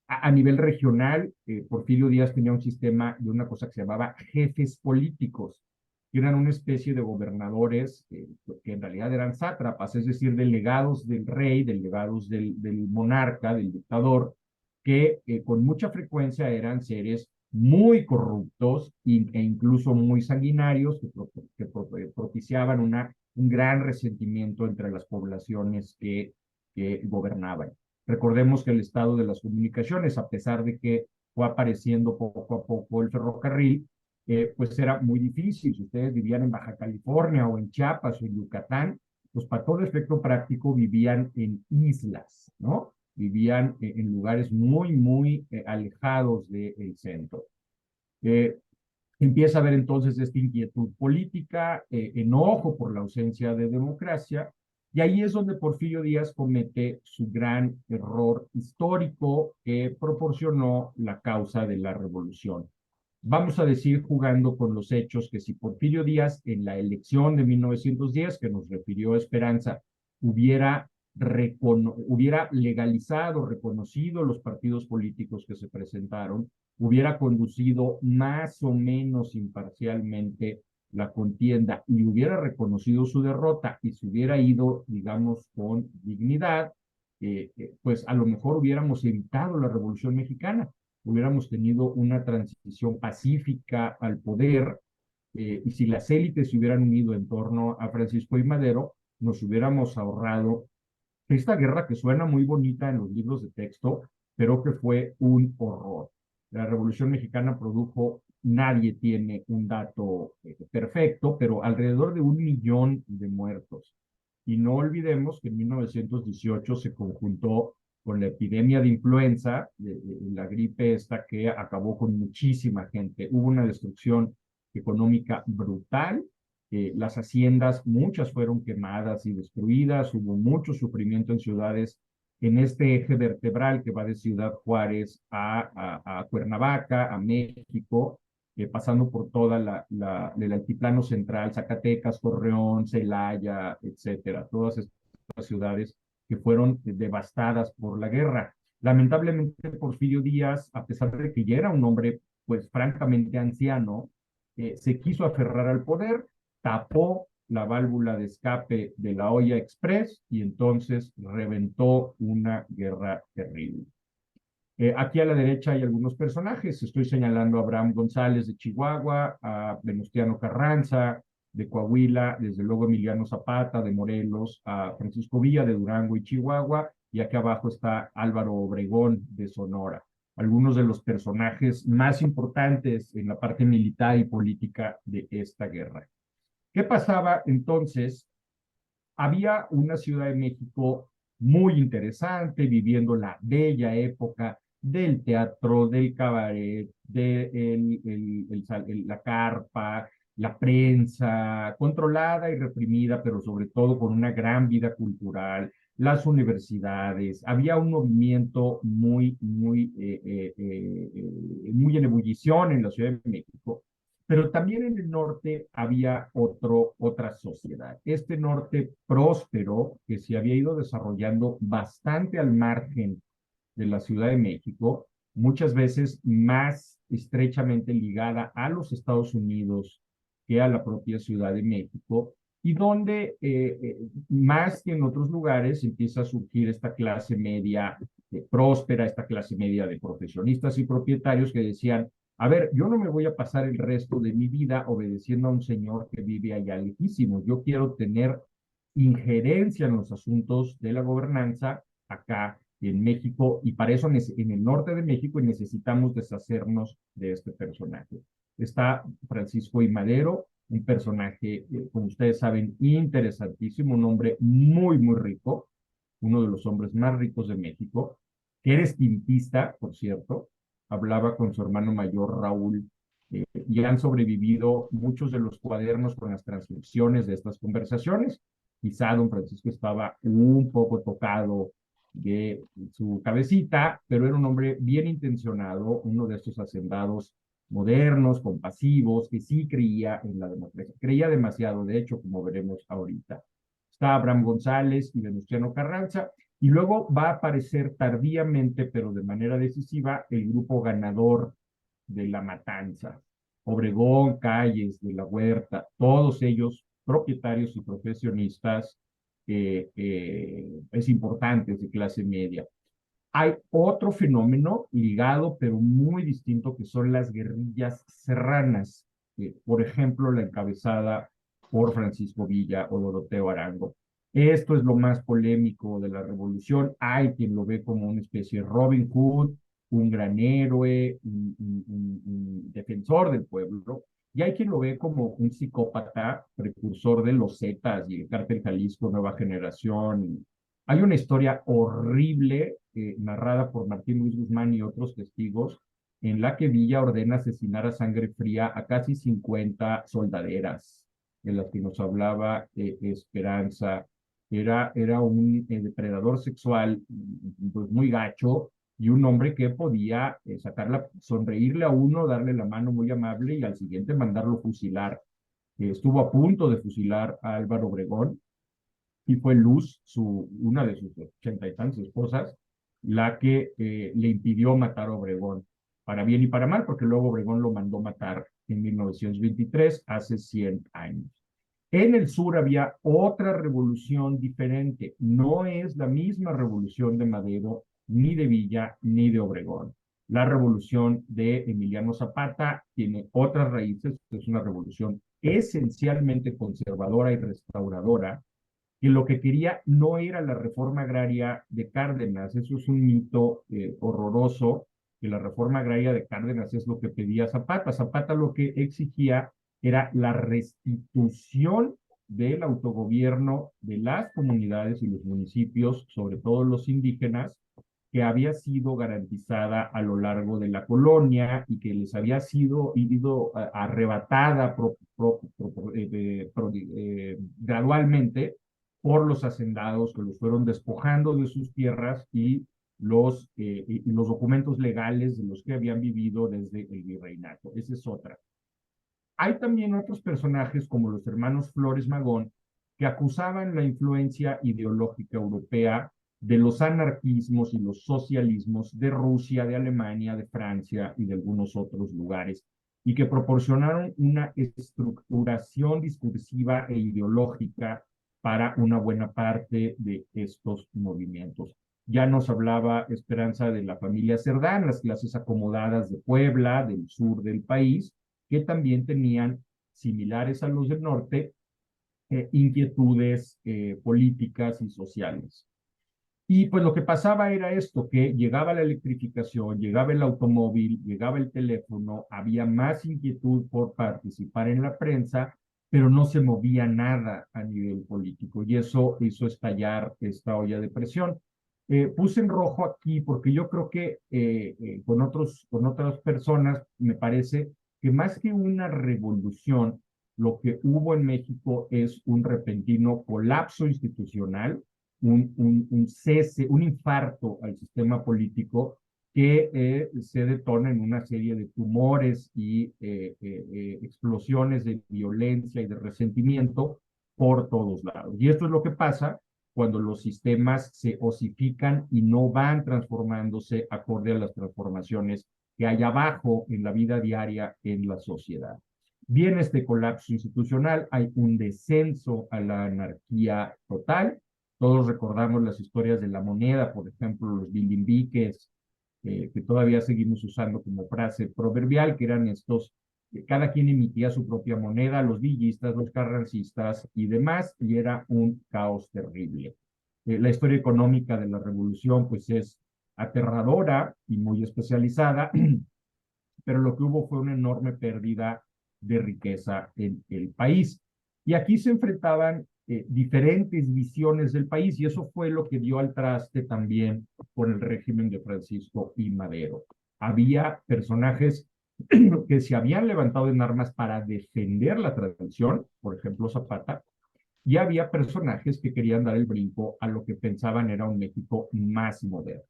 A nivel regional, Porfirio Díaz tenía un sistema de una cosa que se llamaba jefes políticos, que eran una especie de gobernadores que en realidad eran sátrapas, es decir, delegados del rey, delegados del monarca, del dictador, que con mucha frecuencia eran seres muy corruptos e incluso muy sanguinarios, que propiciaban un gran resentimiento entre las poblaciones que gobernaban. Recordemos que el estado de las comunicaciones, a pesar de que fue apareciendo poco a poco el ferrocarril, pues era muy difícil. Si ustedes vivían en Baja California o en Chiapas o en Yucatán, pues para todo efecto práctico vivían en islas, ¿no? Vivían en lugares muy, muy alejados del centro. Empieza a haber entonces esta inquietud política, enojo por la ausencia de democracia, y ahí es donde Porfirio Díaz comete su gran error histórico que proporcionó la causa de la revolución. Vamos a decir, jugando con los hechos, que si Porfirio Díaz en la elección de 1910, que nos refirió Esperanza, hubiera legalizado, reconocido los partidos políticos que se presentaron, hubiera conducido más o menos imparcialmente la contienda y hubiera reconocido su derrota y se hubiera ido, digamos, con dignidad, pues a lo mejor hubiéramos evitado la Revolución Mexicana, hubiéramos tenido una transición pacífica al poder, y si las élites se hubieran unido en torno a Francisco I. Madero, nos hubiéramos ahorrado esta guerra que suena muy bonita en los libros de texto, pero que fue un horror. La Revolución Mexicana produjo, nadie tiene un dato perfecto, pero alrededor de 1 millón de muertos. Y no olvidemos que en 1918 se conjuntó con la epidemia de influenza, la gripe esta que acabó con muchísima gente. Hubo una destrucción económica brutal, las haciendas, muchas fueron quemadas y destruidas, hubo mucho sufrimiento en ciudades en este eje vertebral que va de Ciudad Juárez a Cuernavaca, a México, pasando por toda el altiplano central, Zacatecas, Torreón, Celaya, etcétera, todas estas ciudades que fueron devastadas por la guerra. Lamentablemente, Porfirio Díaz, a pesar de que ya era un hombre, pues francamente anciano, se quiso aferrar al poder, tapó la válvula de escape de la olla express y entonces reventó una guerra terrible. Aquí a la derecha hay algunos personajes. Estoy señalando a Abraham González de Chihuahua, a Venustiano Carranza de Coahuila, desde luego Emiliano Zapata de Morelos, a Francisco Villa de Durango y Chihuahua, y aquí abajo está Álvaro Obregón de Sonora. Algunos de los personajes más importantes en la parte militar y política de esta guerra. ¿Qué pasaba entonces? Había una Ciudad de México muy interesante, viviendo la bella época del teatro, del cabaret, la carpa, la prensa, controlada y reprimida, pero sobre todo con una gran vida cultural, las universidades. Había un movimiento muy en ebullición en la Ciudad de México, pero también en el norte había otra sociedad. Este norte próspero que se había ido desarrollando bastante al margen de la Ciudad de México, muchas veces más estrechamente ligada a los Estados Unidos que a la propia Ciudad de México, y donde más que en otros lugares empieza a surgir esta clase media próspera, esta clase media de profesionistas y propietarios que decían: a ver, yo no me voy a pasar el resto de mi vida obedeciendo a un señor que vive allá lejísimos. Yo quiero tener injerencia en los asuntos de la gobernanza acá en México, y para eso en el norte de México necesitamos deshacernos de este personaje. Está Francisco I. Madero, un personaje, como ustedes saben, interesantísimo, un hombre muy rico, uno de los hombres más ricos de México, que era estintista, por cierto, hablaba con su hermano mayor Raúl, y han sobrevivido muchos de los cuadernos con las transcripciones de estas conversaciones. Quizá don Francisco estaba un poco tocado de su cabecita, pero era un hombre bien intencionado, uno de estos hacendados modernos, compasivos, que sí creía en la democracia. Creía demasiado, de hecho, como veremos ahorita. Está Abraham González y Venustiano Carranza, y luego va a aparecer tardíamente, pero de manera decisiva, el grupo ganador de la matanza. Obregón, Calles, de la Huerta, todos ellos propietarios y profesionistas es importantes de clase media. Hay otro fenómeno ligado, pero muy distinto, que son las guerrillas serranas. Por ejemplo, la encabezada por Francisco Villa o Doroteo Arango. Esto es lo más polémico de la revolución. Hay quien lo ve como una especie de Robin Hood, un gran héroe, un defensor del pueblo, y hay quien lo ve como un psicópata, precursor de los Zetas y el Cártel Jalisco Nueva Generación. Hay una historia horrible, narrada por Martín Luis Guzmán y otros testigos, en la que Villa ordena asesinar a sangre fría a casi 50 soldaderas, de las que nos hablaba Esperanza. Era un depredador sexual, pues muy gacho, y un hombre que podía sonreírle a uno, darle la mano muy amable y al siguiente mandarlo fusilar. Estuvo a punto de fusilar a Álvaro Obregón y fue Luz, una de sus 80 y tantas esposas, la que le impidió matar a Obregón, para bien y para mal, porque luego Obregón lo mandó matar en 1923, hace 100 años. En el sur había otra revolución diferente, no es la misma revolución de Madero, ni de Villa, ni de Obregón. La revolución de Emiliano Zapata tiene otras raíces, es una revolución esencialmente conservadora y restauradora, que lo que quería no era la reforma agraria de Cárdenas, eso es un mito horroroso, que la reforma agraria de Cárdenas es lo que pedía Zapata. Zapata lo que exigía era la restitución del autogobierno de las comunidades y los municipios, sobre todo los indígenas, que había sido garantizada a lo largo de la colonia y que les había sido arrebatada gradualmente por los hacendados que los fueron despojando de sus tierras y los documentos legales de los que habían vivido desde el virreinato. Esa es otra. Hay también otros personajes como los hermanos Flores Magón que acusaban la influencia ideológica europea de los anarquismos y los socialismos de Rusia, de Alemania, de Francia y de algunos otros lugares, y que proporcionaron una estructuración discursiva e ideológica para una buena parte de estos movimientos. Ya nos hablaba Esperanza de la familia Cerdán, las clases acomodadas de Puebla, del sur del país, que también tenían, similares a los del norte, inquietudes políticas y sociales. Y pues lo que pasaba era esto, que llegaba la electrificación, llegaba el automóvil, llegaba el teléfono, había más inquietud por participar en la prensa, pero no se movía nada a nivel político y eso hizo estallar esta olla de presión. Puse en rojo aquí porque yo creo que con otras personas me parece que más que una revolución, lo que hubo en México es un repentino colapso institucional, un cese, un infarto al sistema político que se detona en una serie de tumores y explosiones de violencia y de resentimiento por todos lados. Y esto es lo que pasa cuando los sistemas se osifican y no van transformándose acorde a las transformaciones que hay abajo en la vida diaria en la sociedad. Viene este colapso institucional, hay un descenso a la anarquía total. Todos recordamos las historias de la moneda, por ejemplo, los bilimbiques, que todavía seguimos usando como frase proverbial, que eran estos, cada quien emitía su propia moneda, los villistas, los carrancistas y demás, y era un caos terrible. La historia económica de la revolución, pues es aterradora y muy especializada, pero lo que hubo fue una enorme pérdida de riqueza en el país. Y aquí se enfrentaban diferentes visiones del país y eso fue lo que dio al traste también con el régimen de Francisco I. Madero. Había personajes que se habían levantado en armas para defender la tradición, por ejemplo Zapata, y había personajes que querían dar el brinco a lo que pensaban era un México más moderno.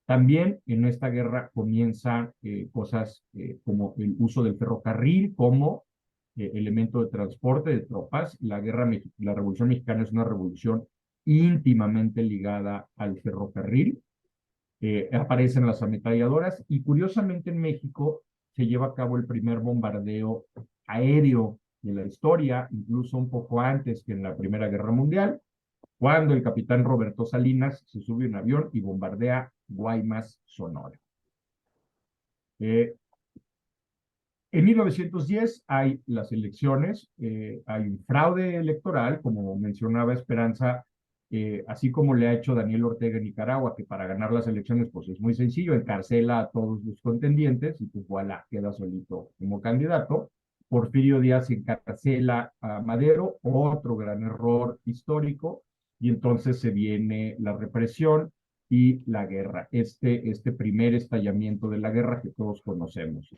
También en esta guerra comienzan cosas como el uso del ferrocarril como elemento de transporte de tropas. La Revolución Mexicana es una revolución íntimamente ligada al ferrocarril. Aparecen las ametralladoras y curiosamente en México se lleva a cabo el primer bombardeo aéreo de la historia, incluso un poco antes que en la Primera Guerra Mundial, cuando el capitán Roberto Salinas se sube a un avión y bombardea Guaymas, Sonora. En 1910 hay las elecciones, hay un fraude electoral, como mencionaba Esperanza, así como le ha hecho Daniel Ortega en Nicaragua, que para ganar las elecciones pues es muy sencillo, encarcela a todos los contendientes y pues voilà, queda solito como candidato. Porfirio Díaz encarcela a Madero, otro gran error histórico, y entonces se viene la represión y la guerra, este primer estallamiento de la guerra que todos conocemos.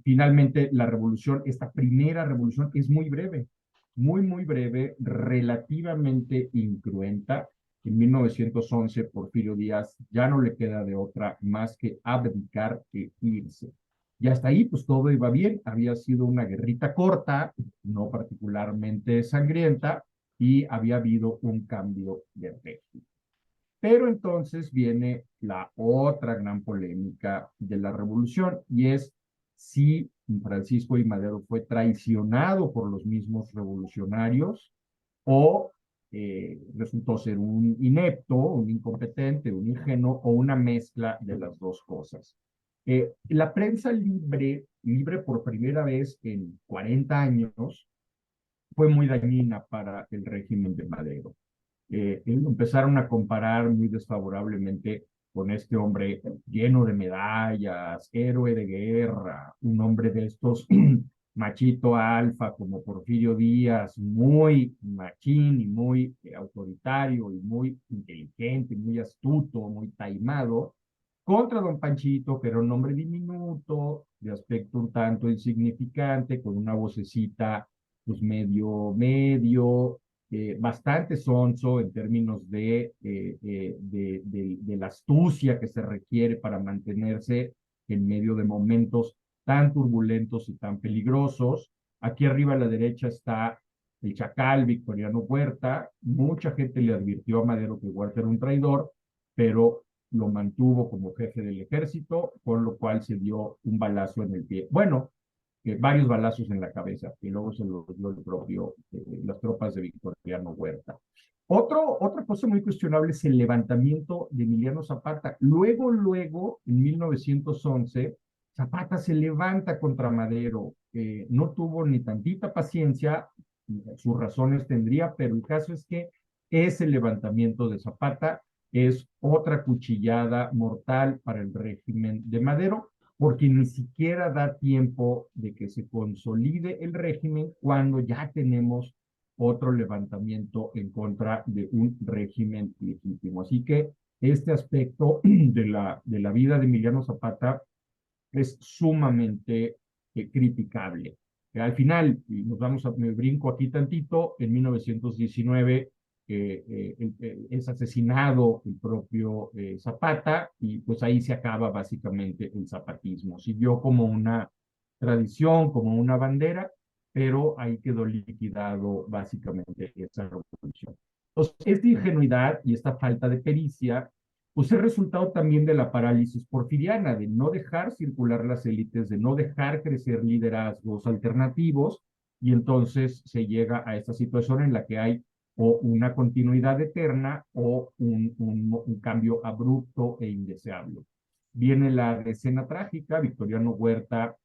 Finalmente, la revolución, esta primera revolución es muy breve, muy breve, relativamente incruenta. En 1911, Porfirio Díaz ya no le queda de otra más que abdicar e irse. Y hasta ahí, pues todo iba bien. Había sido una guerrita corta, no particularmente sangrienta, y había habido un cambio de régimen. Pero entonces viene la otra gran polémica de la revolución, y es si Francisco I. Madero fue traicionado por los mismos revolucionarios o resultó ser un inepto, un incompetente, un ingenuo o una mezcla de las dos cosas. La prensa libre por primera vez en 40 años, fue muy dañina para el régimen de Madero. Empezaron a comparar muy desfavorablemente con este hombre lleno de medallas, héroe de guerra, un hombre de estos machito alfa como Porfirio Díaz, muy machín y muy autoritario y muy inteligente, muy astuto, muy taimado, contra don Panchito, que era un hombre diminuto, de aspecto un tanto insignificante, con una vocecita pues medio, bastante sonso en términos de la astucia que se requiere para mantenerse en medio de momentos tan turbulentos y tan peligrosos. Aquí arriba a la derecha está el chacal Victoriano Huerta. Mucha gente le advirtió a Madero que Huerta era un traidor, pero lo mantuvo como jefe del ejército, con lo cual se dio un balazo en el pie. Bueno, varios balazos en la cabeza, y luego se lo dio el propio, las tropas de Victoriano Huerta. Otra cosa muy cuestionable es el levantamiento de Emiliano Zapata. Luego, en 1911, Zapata se levanta contra Madero. No tuvo ni tantita paciencia, sus razones tendría, pero el caso es que ese levantamiento de Zapata es otra cuchillada mortal para el régimen de Madero, porque ni siquiera da tiempo de que se consolide el régimen cuando ya tenemos otro levantamiento en contra de un régimen legítimo. Así que este aspecto de la vida de Emiliano Zapata es sumamente criticable. Al final, y me brinco aquí tantito, en 1919 es asesinado el propio Zapata, y pues ahí se acaba básicamente el zapatismo. Siguió como una tradición, como una bandera, pero ahí quedó liquidado básicamente esa revolución. Entonces, esta ingenuidad y esta falta de pericia pues es resultado también de la parálisis porfiriana, de no dejar circular las élites, de no dejar crecer liderazgos alternativos, y entonces se llega a esta situación en la que hay o una continuidad eterna o un cambio abrupto e indeseable. Viene la escena trágica, Victoriano Huerta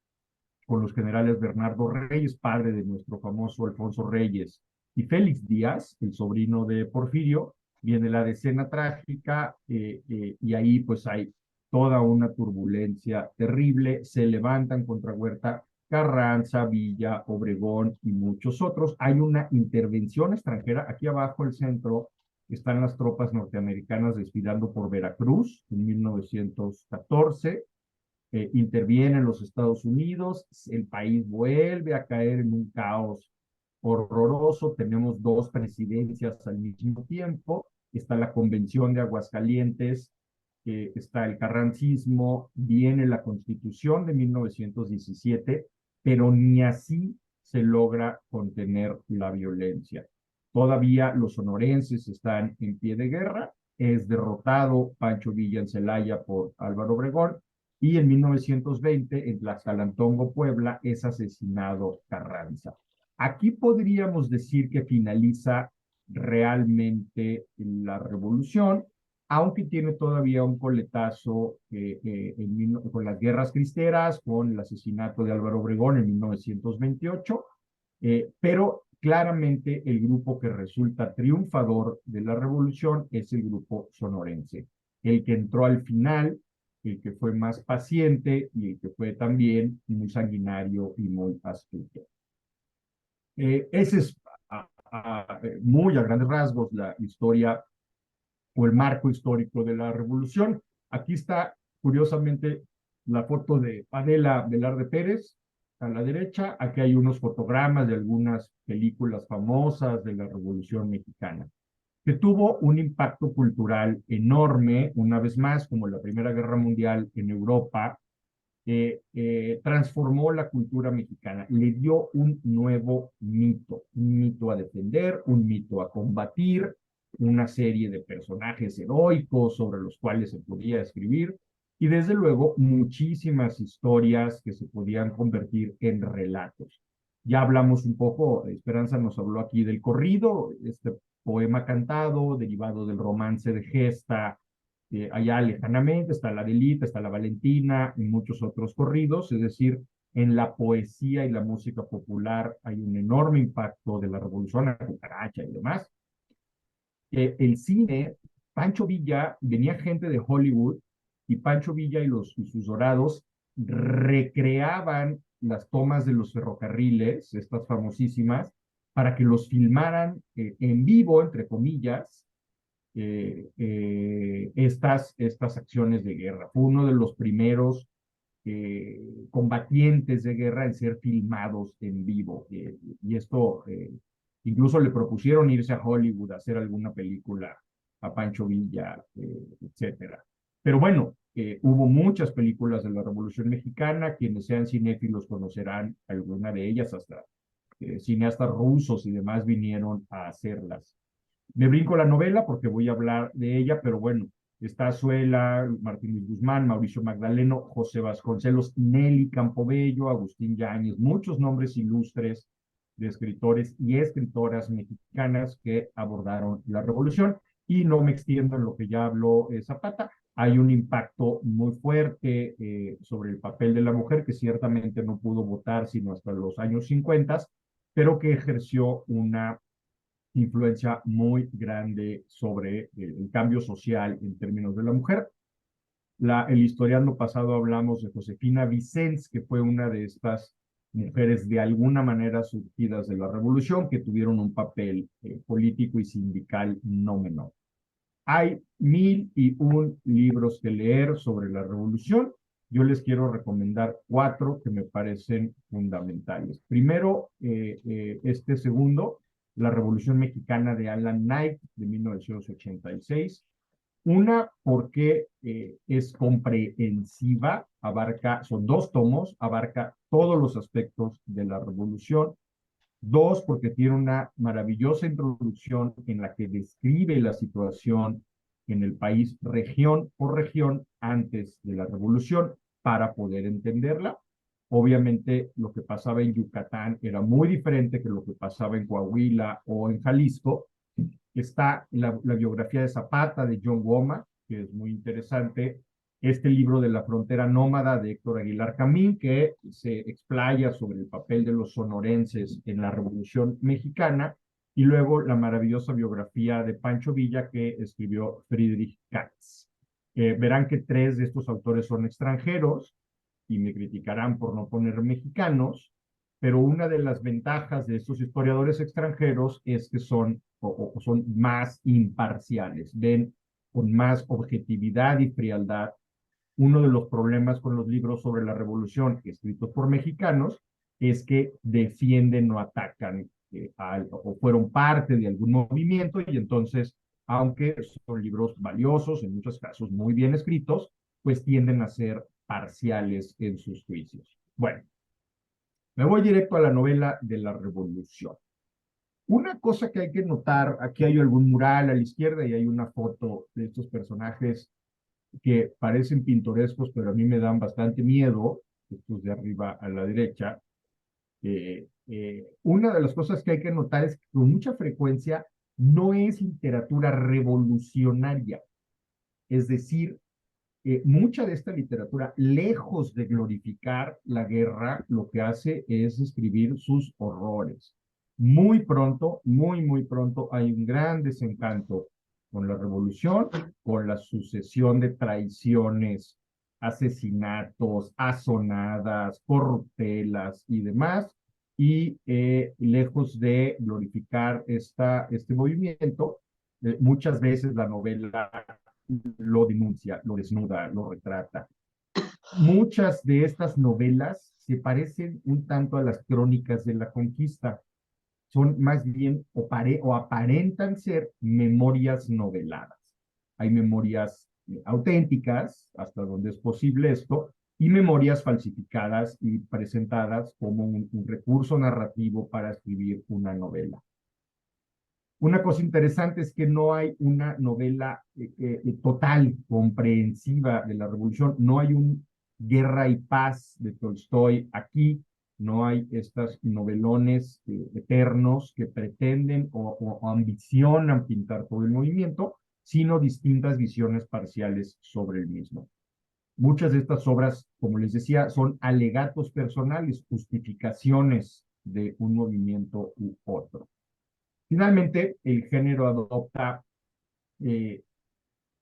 con los generales Bernardo Reyes, padre de nuestro famoso Alfonso Reyes, y Félix Díaz, el sobrino de Porfirio. Viene la escena trágica, y ahí pues hay toda una turbulencia terrible. Se levantan contra Huerta Carranza, Villa, Obregón y muchos otros. Hay una intervención extranjera. Aquí abajo, el centro, están las tropas norteamericanas desfilando por Veracruz en 1914. Intervienen los Estados Unidos, el país vuelve a caer en un caos horroroso. Tenemos dos presidencias al mismo tiempo, está la Convención de Aguascalientes, está el carrancismo, viene la Constitución de 1917, pero ni así se logra contener la violencia. Todavía los sonorenses están en pie de guerra, es derrotado Pancho Villa en Celaya por Álvaro Obregón, y en 1920, en Tlaxcalantongo, Puebla, es asesinado Carranza. Aquí podríamos decir que finaliza realmente la revolución, aunque tiene todavía un coletazo con las guerras cristeras, con el asesinato de Álvaro Obregón en 1928, pero claramente el grupo que resulta triunfador de la revolución es el grupo sonorense, el que entró al final, el que fue más paciente y el que fue también muy sanguinario y muy astuto. Ese es muy a grandes rasgos la historia o el marco histórico de la revolución. Aquí está, curiosamente, la foto de Adela Velarde Pérez a la derecha. Aquí hay unos fotogramas de algunas películas famosas de la Revolución Mexicana. que tuvo un impacto cultural enorme, una vez más, como la Primera Guerra Mundial en Europa, transformó la cultura mexicana, le dio un nuevo un mito a defender, un mito a combatir, una serie de personajes heroicos sobre los cuales se podía escribir, y desde luego muchísimas historias que se podían convertir en relatos. Ya hablamos un poco, Esperanza nos habló aquí del corrido, este poema cantado, derivado del romance de gesta, allá lejanamente está la Adelita, está la Valentina, y muchos otros corridos, es decir, en la poesía y la música popular hay un enorme impacto de la revolución, la cucaracha y demás. El cine, Pancho Villa, venía gente de Hollywood, y Pancho Villa y sus dorados recreaban las tomas de los ferrocarriles, estas famosísimas, para que los filmaran en vivo, entre comillas, estas acciones de guerra. Fue uno de los primeros combatientes de guerra en ser filmados en vivo. Y esto, incluso le propusieron irse a Hollywood a hacer alguna película a Pancho Villa, etcétera. Pero bueno, hubo muchas películas de la Revolución Mexicana, quienes sean cinéfilos conocerán alguna de ellas, hasta cineastas rusos y demás vinieron a hacerlas. Me brinco la novela porque voy a hablar de ella, pero bueno, está Azuela, Martín Luis Guzmán, Mauricio Magdaleno, José Vasconcelos, Nelly Campobello, Agustín Yáñez, muchos nombres ilustres de escritores y escritoras mexicanas que abordaron la revolución. Y no me extiendo en lo que ya habló Zapata. Hay un impacto muy fuerte sobre el papel de la mujer, que ciertamente no pudo votar sino hasta los años 50, pero que ejerció una influencia muy grande sobre el cambio social en términos de la mujer. El historiando pasado hablamos de Josefina Vicens, que fue una de estas mujeres de alguna manera surgidas de la revolución, que tuvieron un papel político y sindical no menor. Hay 1001 libros que leer sobre la revolución. Yo les quiero recomendar 4 que me parecen fundamentales. Primero, este segundo, La Revolución Mexicana de Alan Knight, de 1986. Una, porque es comprensiva, son 2 tomos, abarca todos los aspectos de la revolución. 2, porque tiene una maravillosa introducción en la que describe la situación en el país región por región antes de la revolución para poder entenderla. Obviamente lo que pasaba en Yucatán era muy diferente que lo que pasaba en Coahuila o en Jalisco. Está la biografía de Zapata de John Goma, que es muy interesante. Este libro de La Frontera Nómada de Héctor Aguilar Camín, que se explaya sobre el papel de los sonorenses en la Revolución Mexicana, y luego la maravillosa biografía de Pancho Villa que escribió Friedrich Katz. Verán que 3 de estos autores son extranjeros, y me criticarán por no poner mexicanos, pero una de las ventajas de estos historiadores extranjeros es que son más imparciales, ven con más objetividad y frialdad. Uno de los problemas con los libros sobre la revolución escritos por mexicanos es que defienden o atacan o fueron parte de algún movimiento, y entonces, aunque son libros valiosos, en muchos casos muy bien escritos, pues tienden a ser parciales en sus juicios. Bueno, me voy directo a la novela de la revolución. Una cosa que hay que notar, aquí hay algún mural a la izquierda y hay una foto de estos personajes que parecen pintorescos, pero a mí me dan bastante miedo, estos de arriba a la derecha. Una de las cosas que hay que notar es que con mucha frecuencia no es literatura revolucionaria, es decir, mucha de esta literatura, lejos de glorificar la guerra, lo que hace es escribir sus horrores. Muy pronto, muy pronto, hay un gran desencanto con la revolución, con la sucesión de traiciones, asesinatos, azonadas, corruptelas y demás, y lejos de glorificar este movimiento, muchas veces la novela lo denuncia, lo desnuda, lo retrata. Muchas de estas novelas se parecen un tanto a las crónicas de la conquista. son más bien o aparentan ser memorias noveladas. Hay memorias auténticas, hasta donde es posible esto, y memorias falsificadas y presentadas como un recurso narrativo para escribir una novela. Una cosa interesante es que no hay una novela total, comprensiva de la revolución. No hay un Guerra y Paz de Tolstoy aquí. No hay estos novelones eternos que pretenden o ambicionan pintar todo el movimiento, sino distintas visiones parciales sobre el mismo. Muchas de estas obras, como les decía, son alegatos personales, justificaciones de un movimiento u otro. Finalmente, el género adopta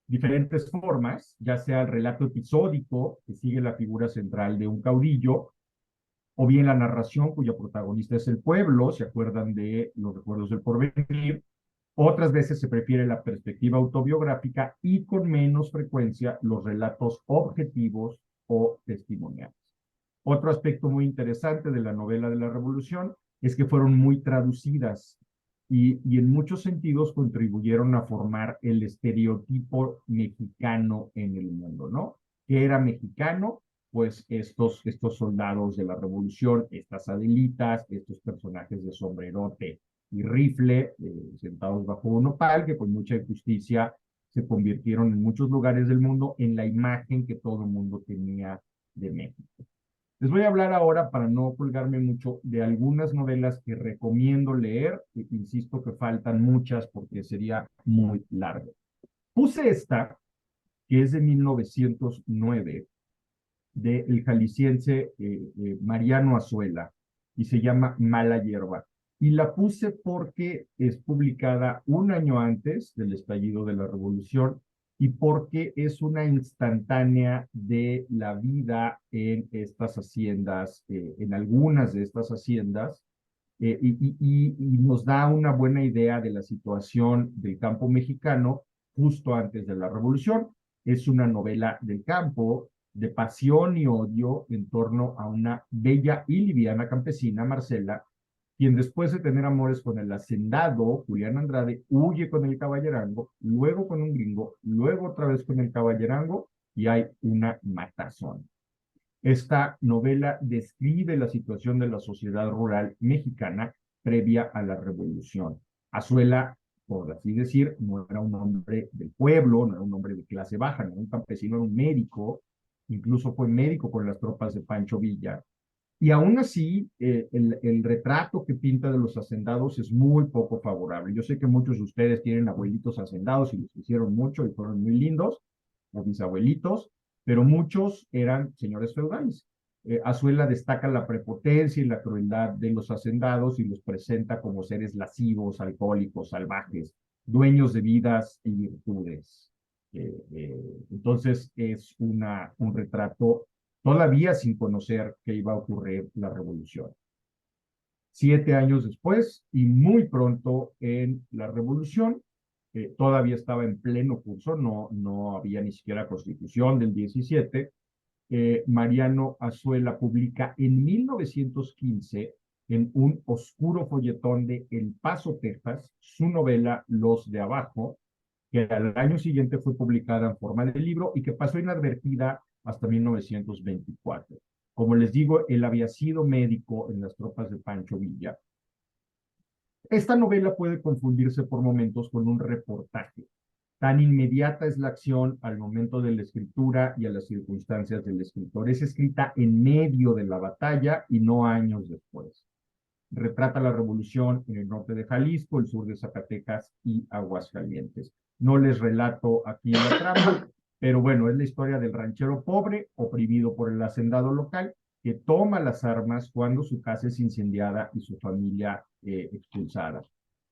diferentes formas, ya sea el relato episódico, que sigue la figura central de un caudillo, o bien la narración, cuya protagonista es el pueblo, se acuerdan de Los recuerdos del porvenir. Otras veces se prefiere la perspectiva autobiográfica y con menos frecuencia los relatos objetivos o testimoniales. Otro aspecto muy interesante de la novela de la Revolución es que fueron muy traducidas y en muchos sentidos contribuyeron a formar el estereotipo mexicano en el mundo, ¿no? ¿Qué era mexicano? Pues estos soldados de la Revolución, estas Adelitas, estos personajes de sombrerote y rifle, sentados bajo un nopal, que con mucha injusticia se convirtieron en muchos lugares del mundo en la imagen que todo el mundo tenía de México. Les voy a hablar ahora, para no colgarme mucho, de algunas novelas que recomiendo leer. Insisto que faltan muchas porque sería muy largo. Puse esta, que es de 1909, del jalisciense Mariano Azuela, y se llama Mala Hierba. Y la puse porque es publicada un año antes del estallido de la Revolución y porque es una instantánea de la vida en estas haciendas, en algunas de estas haciendas, y nos da una buena idea de la situación del campo mexicano justo antes de la Revolución. Es una novela del campo, de pasión y odio en torno a una bella y liviana campesina, Marcela, quien después de tener amores con el hacendado Julián Andrade, huye con el caballerango, luego con un gringo, luego otra vez con el caballerango, y hay una matazón. Esta novela describe la situación de la sociedad rural mexicana previa a la Revolución. Azuela, por así decir, no era un hombre del pueblo, no era un hombre de clase baja, no era un campesino, era un médico, incluso fue médico con las tropas de Pancho Villa. Y aún así, el retrato que pinta de los hacendados es muy poco favorable. Yo sé que muchos de ustedes tienen abuelitos hacendados y los hicieron mucho y fueron muy lindos, o bisabuelitos, pero muchos eran señores feudales. Azuela destaca la prepotencia y la crueldad de los hacendados y los presenta como seres lascivos, alcohólicos, salvajes, dueños de vidas y virtudes. Entonces es un retrato todavía sin conocer que iba a ocurrir la revolución. 7 años después y muy pronto en la revolución, todavía estaba en pleno curso, no había ni siquiera constitución del 17, Mariano Azuela publica en 1915 en un oscuro folletón de El Paso, Texas, su novela Los de Abajo, que al año siguiente fue publicada en forma de libro y que pasó inadvertida hasta 1924. Como les digo, él había sido médico en las tropas de Pancho Villa. Esta novela puede confundirse por momentos con un reportaje. Tan inmediata es la acción al momento de la escritura y a las circunstancias del escritor. Es escrita en medio de la batalla y no años después. Retrata la revolución en el norte de Jalisco, el sur de Zacatecas y Aguascalientes. No les relato aquí la trama, pero bueno, es la historia del ranchero pobre, oprimido por el hacendado local, que toma las armas cuando su casa es incendiada y su familia expulsada.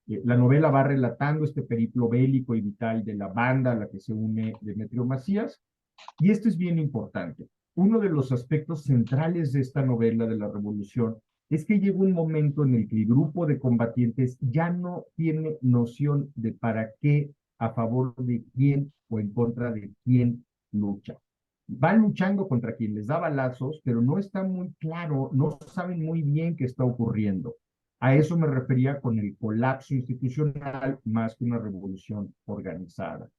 La novela va relatando este periplo bélico y vital de la banda a la que se une Demetrio Macías, y esto es bien importante. Uno de los aspectos centrales de esta novela de la revolución es que llega un momento en el que el grupo de combatientes ya no tiene noción de para qué, a favor de quién o en contra de quién lucha. Van luchando contra quien les da balazos, pero no está muy claro, no saben muy bien qué está ocurriendo. A eso me refería con el colapso institucional más que una revolución organizada.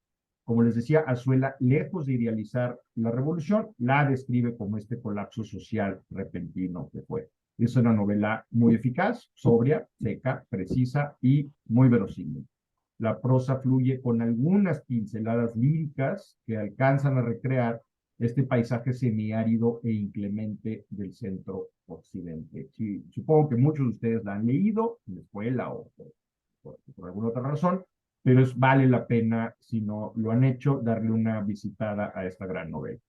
Como les decía, Azuela, lejos de idealizar la revolución, la describe como este colapso social repentino que fue. Es una novela muy eficaz, sobria, seca, precisa y muy verosímil. La prosa fluye con algunas pinceladas líricas que alcanzan a recrear este paisaje semiárido e inclemente del centro occidente. Sí, supongo que muchos de ustedes la han leído en la escuela o por alguna otra razón, pero vale la pena, si no lo han hecho, darle una visitada a esta gran novela.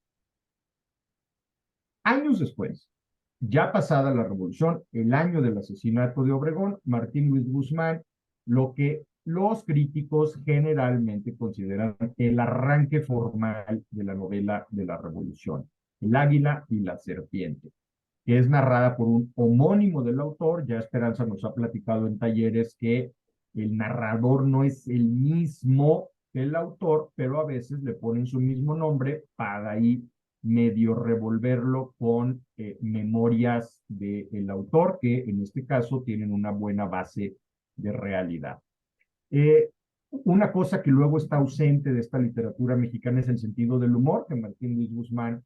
Años después, ya pasada la revolución, el año del asesinato de Obregón, Martín Luis Guzmán, lo que los críticos generalmente consideran el arranque formal de la novela de la revolución, El Águila y la Serpiente, que es narrada por un homónimo del autor. Ya Esperanza nos ha platicado en talleres que el narrador no es el mismo que el autor, pero a veces le ponen su mismo nombre para ahí medio revolverlo con memorias del autor, que en este caso tienen una buena base de realidad. Una cosa que luego está ausente de esta literatura mexicana es el sentido del humor, que Martín Luis Guzmán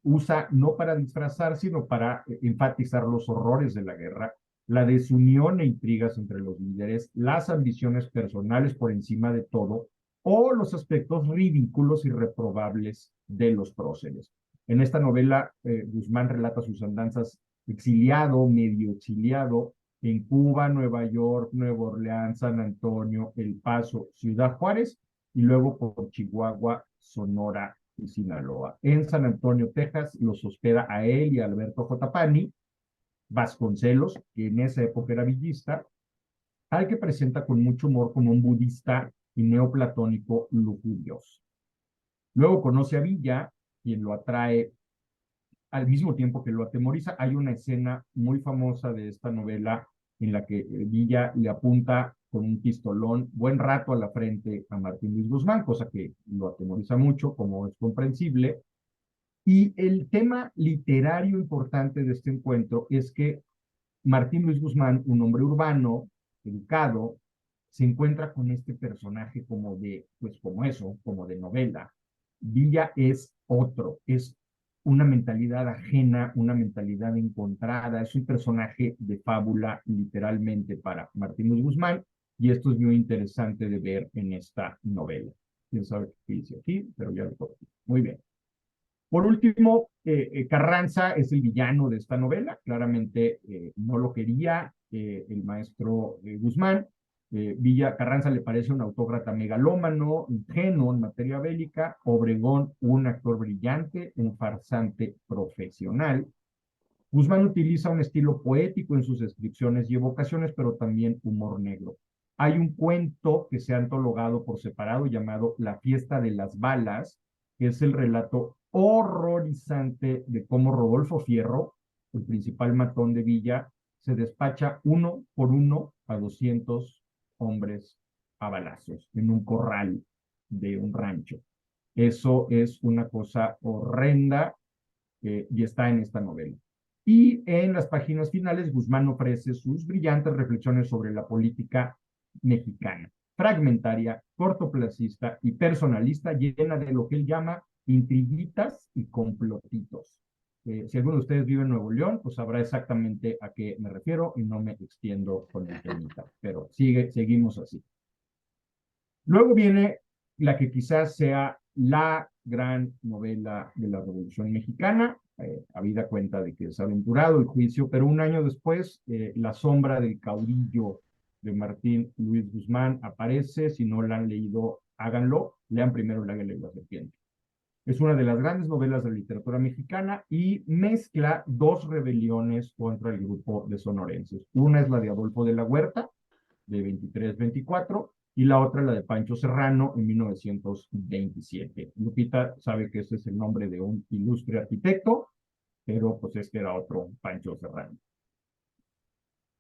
usa no para disfrazar, sino para enfatizar los horrores de la guerra, la desunión e intrigas entre los líderes, las ambiciones personales por encima de todo, o los aspectos ridículos y reprobables de los próceres. En esta novela, Guzmán relata sus andanzas exiliado, medio exiliado, en Cuba, Nueva York, Nueva Orleans, San Antonio, El Paso, Ciudad Juárez, y luego por Chihuahua, Sonora y Sinaloa. En San Antonio, Texas, los hospeda a él y a Alberto J. Pani Vasconcelos, que en esa época era villista, al que presenta con mucho humor como un budista y neoplatónico lujurioso. Luego conoce a Villa, quien lo atrae al mismo tiempo que lo atemoriza. Hay una escena muy famosa de esta novela en la que Villa le apunta con un pistolón buen rato a la frente a Martín Luis Guzmán, cosa que lo atemoriza mucho, como es comprensible. Y el tema literario importante de este encuentro es que Martín Luis Guzmán, un hombre urbano, educado, se encuentra con este personaje como de, pues como eso, como de novela. Villa es otro, es una mentalidad ajena, una mentalidad encontrada, es un personaje de fábula literalmente para Martín Luis Guzmán, y esto es muy interesante de ver en esta novela. Quién sabe qué dice aquí, pero ya lo corté. Muy bien. Por último, Carranza es el villano de esta novela. Claramente no lo quería el maestro Guzmán. Carranza le parece un autócrata megalómano, ingenuo en materia bélica. Obregón, un actor brillante, un farsante profesional. Guzmán utiliza un estilo poético en sus descripciones y evocaciones, pero también humor negro. Hay un cuento que se ha antologado por separado llamado La fiesta de las balas, que es el relato horrorizante de cómo Rodolfo Fierro, el principal matón de Villa, se despacha uno por uno a 200 hombres a balazos en un corral de un rancho. Eso es una cosa horrenda y está en esta novela. Y en las páginas finales, Guzmán ofrece sus brillantes reflexiones sobre la política mexicana, fragmentaria, cortoplacista y personalista, llena de lo que él llama intriguitas y complotitos. Si alguno de ustedes vive en Nuevo León, pues sabrá exactamente a qué me refiero y no me extiendo con el temita, pero seguimos así. Luego viene la que quizás sea la gran novela de la Revolución Mexicana, habida cuenta de que es aventurado el juicio, pero un año después, La sombra del caudillo de Martín Luis Guzmán aparece. Si no la han leído, háganlo. Lean primero La Águila y la Serpiente. Es una de las grandes novelas de la literatura mexicana y mezcla dos rebeliones contra el grupo de sonorenses. Una es la de Adolfo de la Huerta, de 23-24, y la otra la de Pancho Serrano en 1927. Lupita sabe que ese es el nombre de un ilustre arquitecto, pero pues este era otro Pancho Serrano.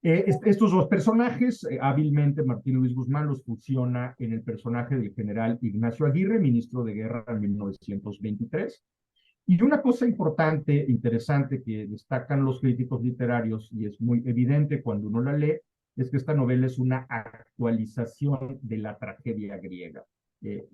Estos dos personajes, hábilmente Martín Luis Guzmán los fusiona en el personaje del general Ignacio Aguirre, ministro de Guerra en 1923, Y una cosa importante, interesante, que destacan los críticos literarios, y es muy evidente cuando uno la lee, es que esta novela es una actualización de la tragedia griega.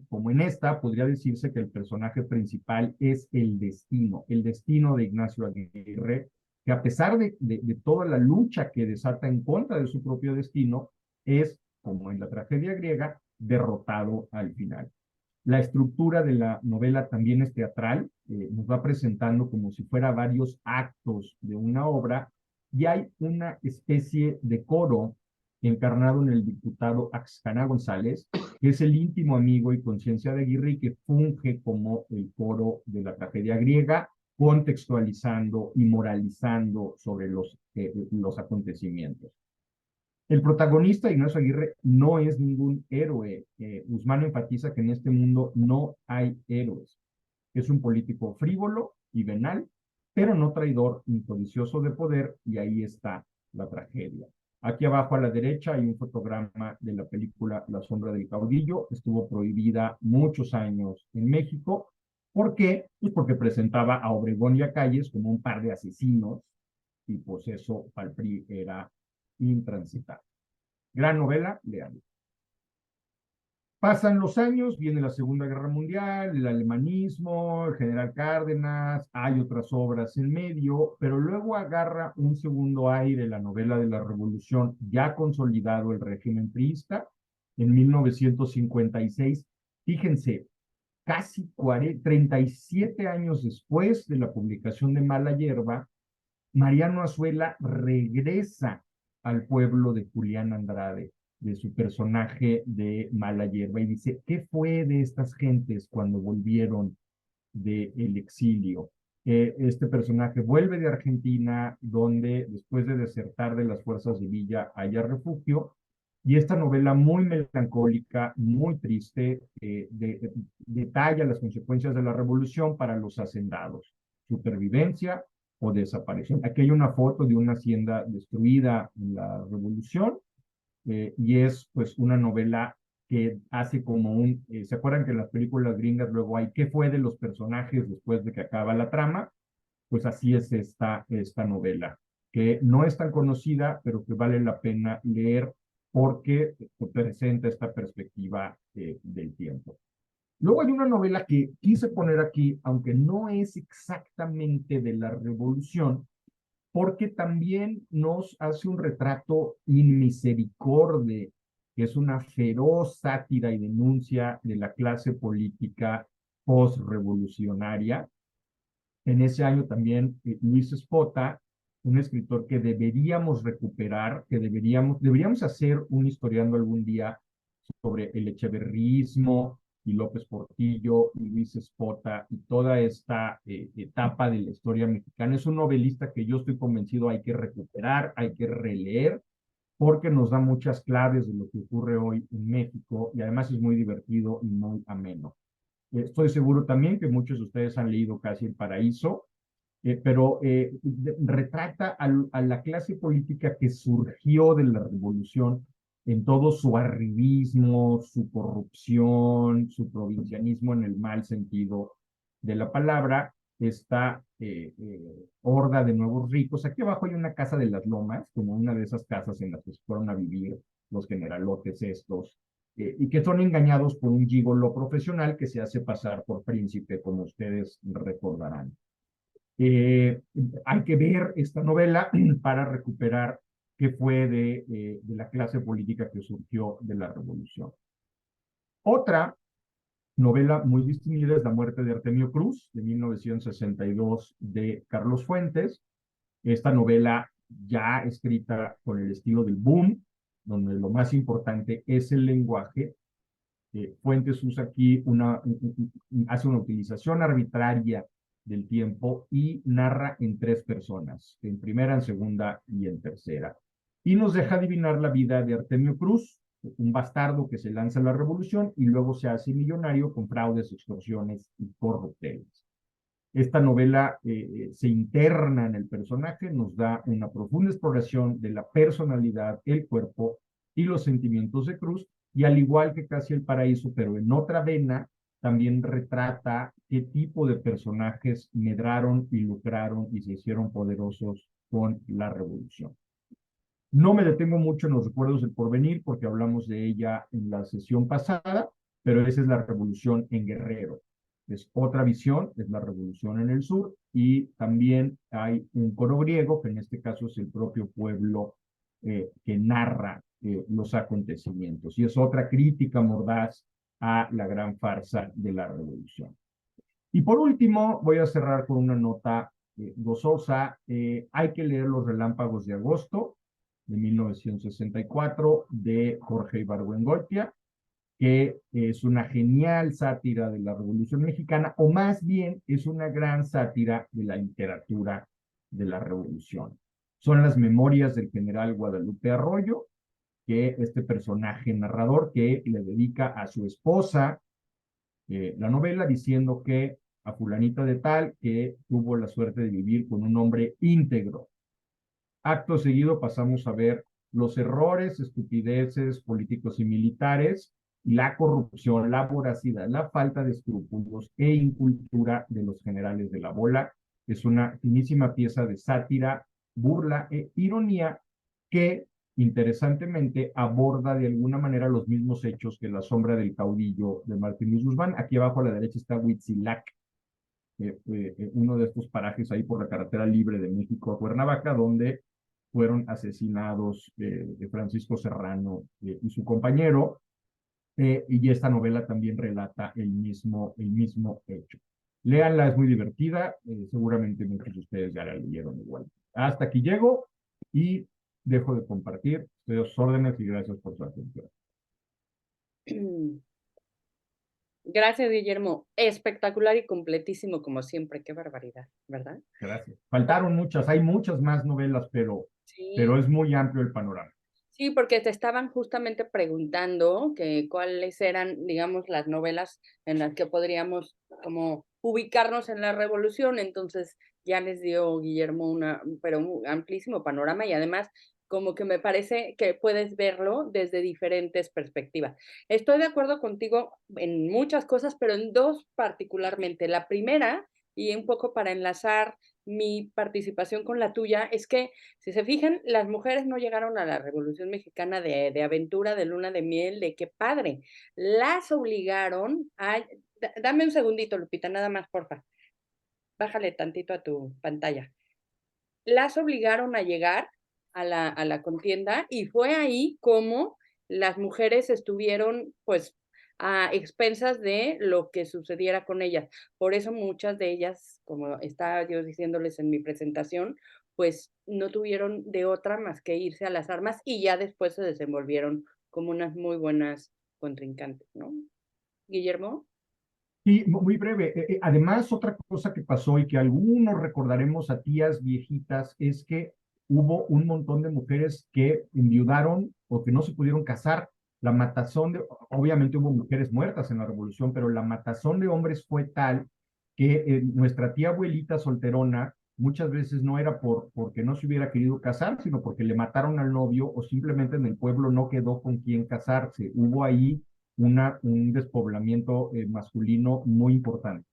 Como en esta, podría decirse que el personaje principal es el destino de Ignacio Aguirre, que a pesar de toda la lucha que desata en contra de su propio destino, es, como en la tragedia griega, derrotado al final. La estructura de la novela también es teatral, nos va presentando como si fuera varios actos de una obra, y hay una especie de coro encarnado en el diputado Axcana González, que es el íntimo amigo y conciencia de Aguirre y que funge como el coro de la tragedia griega, contextualizando y moralizando sobre los acontecimientos. El protagonista, Ignacio Aguirre, no es ningún héroe. Guzmán enfatiza que en este mundo no hay héroes. Es un político frívolo y venal, pero no traidor ni codicioso de poder, y ahí está la tragedia. Aquí abajo a la derecha hay un fotograma de la película La sombra del caudillo. Estuvo prohibida muchos años en México. ¿Por qué? Pues porque presentaba a Obregón y a Calles como un par de asesinos, y pues eso para el PRI era intransitable. Gran novela, leanla. Pasan los años, viene la Segunda Guerra Mundial, el alemanismo, el general Cárdenas, hay otras obras en medio, pero luego agarra un segundo aire la novela de la Revolución, ya consolidado el régimen priista, en 1956. Fíjense, casi 37 años después de la publicación de Mala Hierba, Mariano Azuela regresa al pueblo de Julián Andrade, de su personaje de Mala Hierba, y dice, ¿qué fue de estas gentes cuando volvieron del exilio? Este personaje vuelve de Argentina, donde después de desertar de las fuerzas de Villa haya refugio, y esta novela muy melancólica, muy triste, detalla las consecuencias de la revolución para los hacendados, supervivencia o desaparición. Aquí hay una foto de una hacienda destruida en la revolución, y es pues una novela que hace como ¿se acuerdan que en las películas gringas luego hay qué fue de los personajes después de que acaba la trama? Pues así es esta novela, que no es tan conocida, pero que vale la pena leer porque presenta esta perspectiva del tiempo. Luego hay una novela que quise poner aquí, aunque no es exactamente de la revolución, porque también nos hace un retrato in misericordia, que es una feroz sátira y denuncia de la clase política post-revolucionaria. En ese año también Luis Espota, un escritor que deberíamos recuperar, que deberíamos hacer un historiando algún día sobre el echeverrismo y López Portillo y Luis Espota y toda esta etapa de la historia mexicana. Es un novelista que yo estoy convencido hay que recuperar, hay que releer, porque nos da muchas claves de lo que ocurre hoy en México, y además es muy divertido y muy ameno. Estoy seguro también que muchos de ustedes han leído Casi el Paraíso, pero retrata a la clase política que surgió de la revolución en todo su arribismo, su corrupción, su provincianismo en el mal sentido de la palabra, esta horda de nuevos ricos. Aquí abajo hay una casa de las Lomas, como una de esas casas en las que se fueron a vivir los generalotes estos, y que son engañados por un gigolo profesional que se hace pasar por príncipe, como ustedes recordarán. Hay que ver esta novela para recuperar qué fue de la clase política que surgió de la revolución. Otra novela muy distinguida es La muerte de Artemio Cruz, de 1962, de Carlos Fuentes. Esta novela ya escrita con el estilo del boom, donde lo más importante es el lenguaje. Fuentes usa aquí hace una utilización arbitraria del tiempo y narra en tres personas, en primera, en segunda y en tercera. Y nos deja adivinar la vida de Artemio Cruz, un bastardo que se lanza a la revolución y luego se hace millonario con fraudes, extorsiones y corrupteles. Esta novela se interna en el personaje, nos da una profunda exploración de la personalidad, el cuerpo y los sentimientos de Cruz, y al igual que Casi el Paraíso, pero en otra vena, también retrata qué tipo de personajes medraron y lucraron y se hicieron poderosos con la revolución. No me detengo mucho en los recuerdos del porvenir porque hablamos de ella en la sesión pasada, pero esa es la revolución en Guerrero. Es otra visión, es la revolución en el sur, y también hay un coro griego, que en este caso es el propio pueblo que narra los acontecimientos. Y es otra crítica mordaz a la gran farsa de la revolución. Y por último, voy a cerrar con una nota gozosa. Hay que leer Los Relámpagos de Agosto, de 1964, de Jorge Ibargüengoitia, que es una genial sátira de la Revolución Mexicana, o más bien es una gran sátira de la literatura de la Revolución. Son las memorias del general Guadalupe Arroyo, que este personaje narrador que le dedica a su esposa la novela diciendo que a fulanita de tal que tuvo la suerte de vivir con un hombre íntegro. Acto seguido pasamos a ver los errores, estupideces políticos y militares, la corrupción, la voracidad, la falta de escrúpulos e incultura de los generales de la bola. Es una finísima pieza de sátira, burla e ironía que interesantemente aborda de alguna manera los mismos hechos que La sombra del caudillo de Martín Luis Guzmán. Aquí abajo a la derecha está Huitzilac, uno de estos parajes ahí por la carretera libre de México a Cuernavaca, donde fueron asesinados Francisco Serrano y su compañero, y esta novela también relata el mismo hecho. Léanla, es muy divertida, seguramente muchos de ustedes ya la leyeron igual. Hasta aquí llego y dejo de compartir. Estoy a sus órdenes y gracias por su atención. Gracias, Guillermo. Espectacular y completísimo, como siempre. Qué barbaridad, ¿verdad? Gracias. Faltaron muchas, hay muchas más novelas, pero es muy amplio el panorama. Sí, porque te estaban justamente preguntando que cuáles eran, digamos, las novelas en las que podríamos como ubicarnos en la revolución. Entonces ya les dio Guillermo un amplísimo panorama, y además como que me parece que puedes verlo desde diferentes perspectivas. Estoy de acuerdo contigo en muchas cosas, pero en dos particularmente. La primera, y un poco para enlazar mi participación con la tuya, es que, si se fijan, las mujeres no llegaron a la Revolución Mexicana de aventura, de luna de miel, de qué padre. Las obligaron a... Dame un segundito, Lupita, nada más, porfa. Bájale tantito a tu pantalla. Las obligaron a llegar a la contienda, y fue ahí como las mujeres estuvieron, pues, a expensas de lo que sucediera con ellas. Por eso muchas de ellas, como estaba yo diciéndoles en mi presentación, pues no tuvieron de otra más que irse a las armas, y ya después se desenvolvieron como unas muy buenas contrincantes, ¿no? Guillermo. Sí, muy breve. Además, otra cosa que pasó y que algunos recordaremos a tías viejitas es que hubo un montón de mujeres que enviudaron o que no se pudieron casar. La matazón obviamente hubo mujeres muertas en la revolución, pero la matazón de hombres fue tal que nuestra tía abuelita solterona muchas veces no era porque no se hubiera querido casar, sino porque le mataron al novio o simplemente en el pueblo no quedó con quién casarse. Hubo ahí un despoblamiento masculino muy importante.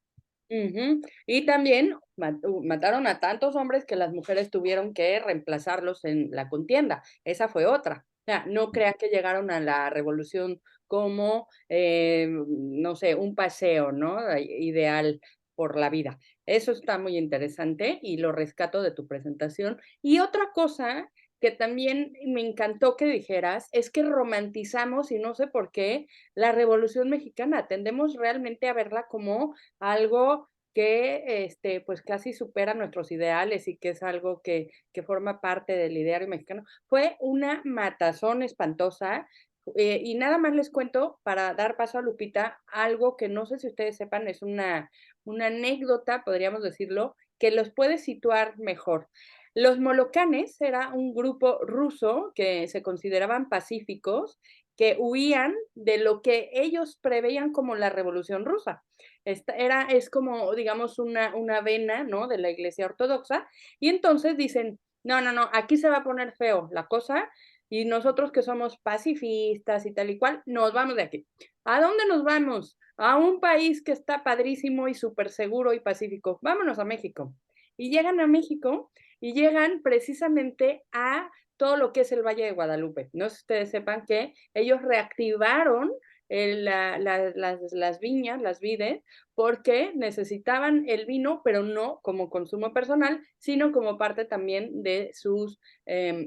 Y también mataron a tantos hombres que las mujeres tuvieron que reemplazarlos en la contienda. Esa fue otra. O sea, no crean que llegaron a la revolución como, no sé, un paseo, ¿no? Ideal por la vida. Eso está muy interesante y lo rescato de tu presentación. Y otra cosa que también me encantó que dijeras es que romantizamos, y no sé por qué, la Revolución Mexicana. Tendemos realmente a verla como algo que pues casi supera nuestros ideales, y que es algo que forma parte del ideario mexicano. Fue una matazón espantosa, y nada más les cuento, para dar paso a Lupita, algo que no sé si ustedes sepan, es una anécdota, podríamos decirlo, que los puede situar mejor. Los molocanes era un grupo ruso que se consideraban pacíficos, que huían de lo que ellos preveían como la Revolución Rusa. Es como, digamos, una vena, ¿no?, de la Iglesia Ortodoxa, y entonces dicen, no, aquí se va a poner feo la cosa, Y nosotros que somos pacifistas y tal y cual, nos vamos de aquí. ¿A dónde nos vamos? A un país que está padrísimo y súper seguro y pacífico. Vámonos a México. Y llegan a México y llegan precisamente a todo lo que es el Valle de Guadalupe. No sé si ustedes sepan que ellos reactivaron las viñas, las vides, porque necesitaban el vino, pero no como consumo personal, sino como parte también de sus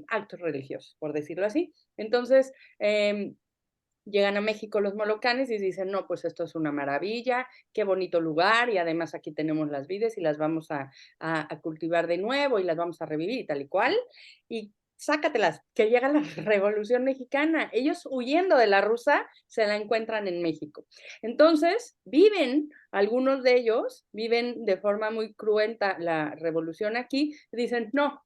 actos religiosos, por decirlo así. Entonces, llegan a México los molocanes y dicen, no, pues esto es una maravilla, qué bonito lugar, y además aquí tenemos las vides y las vamos a cultivar de nuevo y las vamos a revivir y tal y cual. Y sácatelas, que llega la Revolución Mexicana. Ellos huyendo de la rusa se la encuentran en México. Entonces, algunos de ellos viven de forma muy cruenta la revolución aquí, y dicen, no,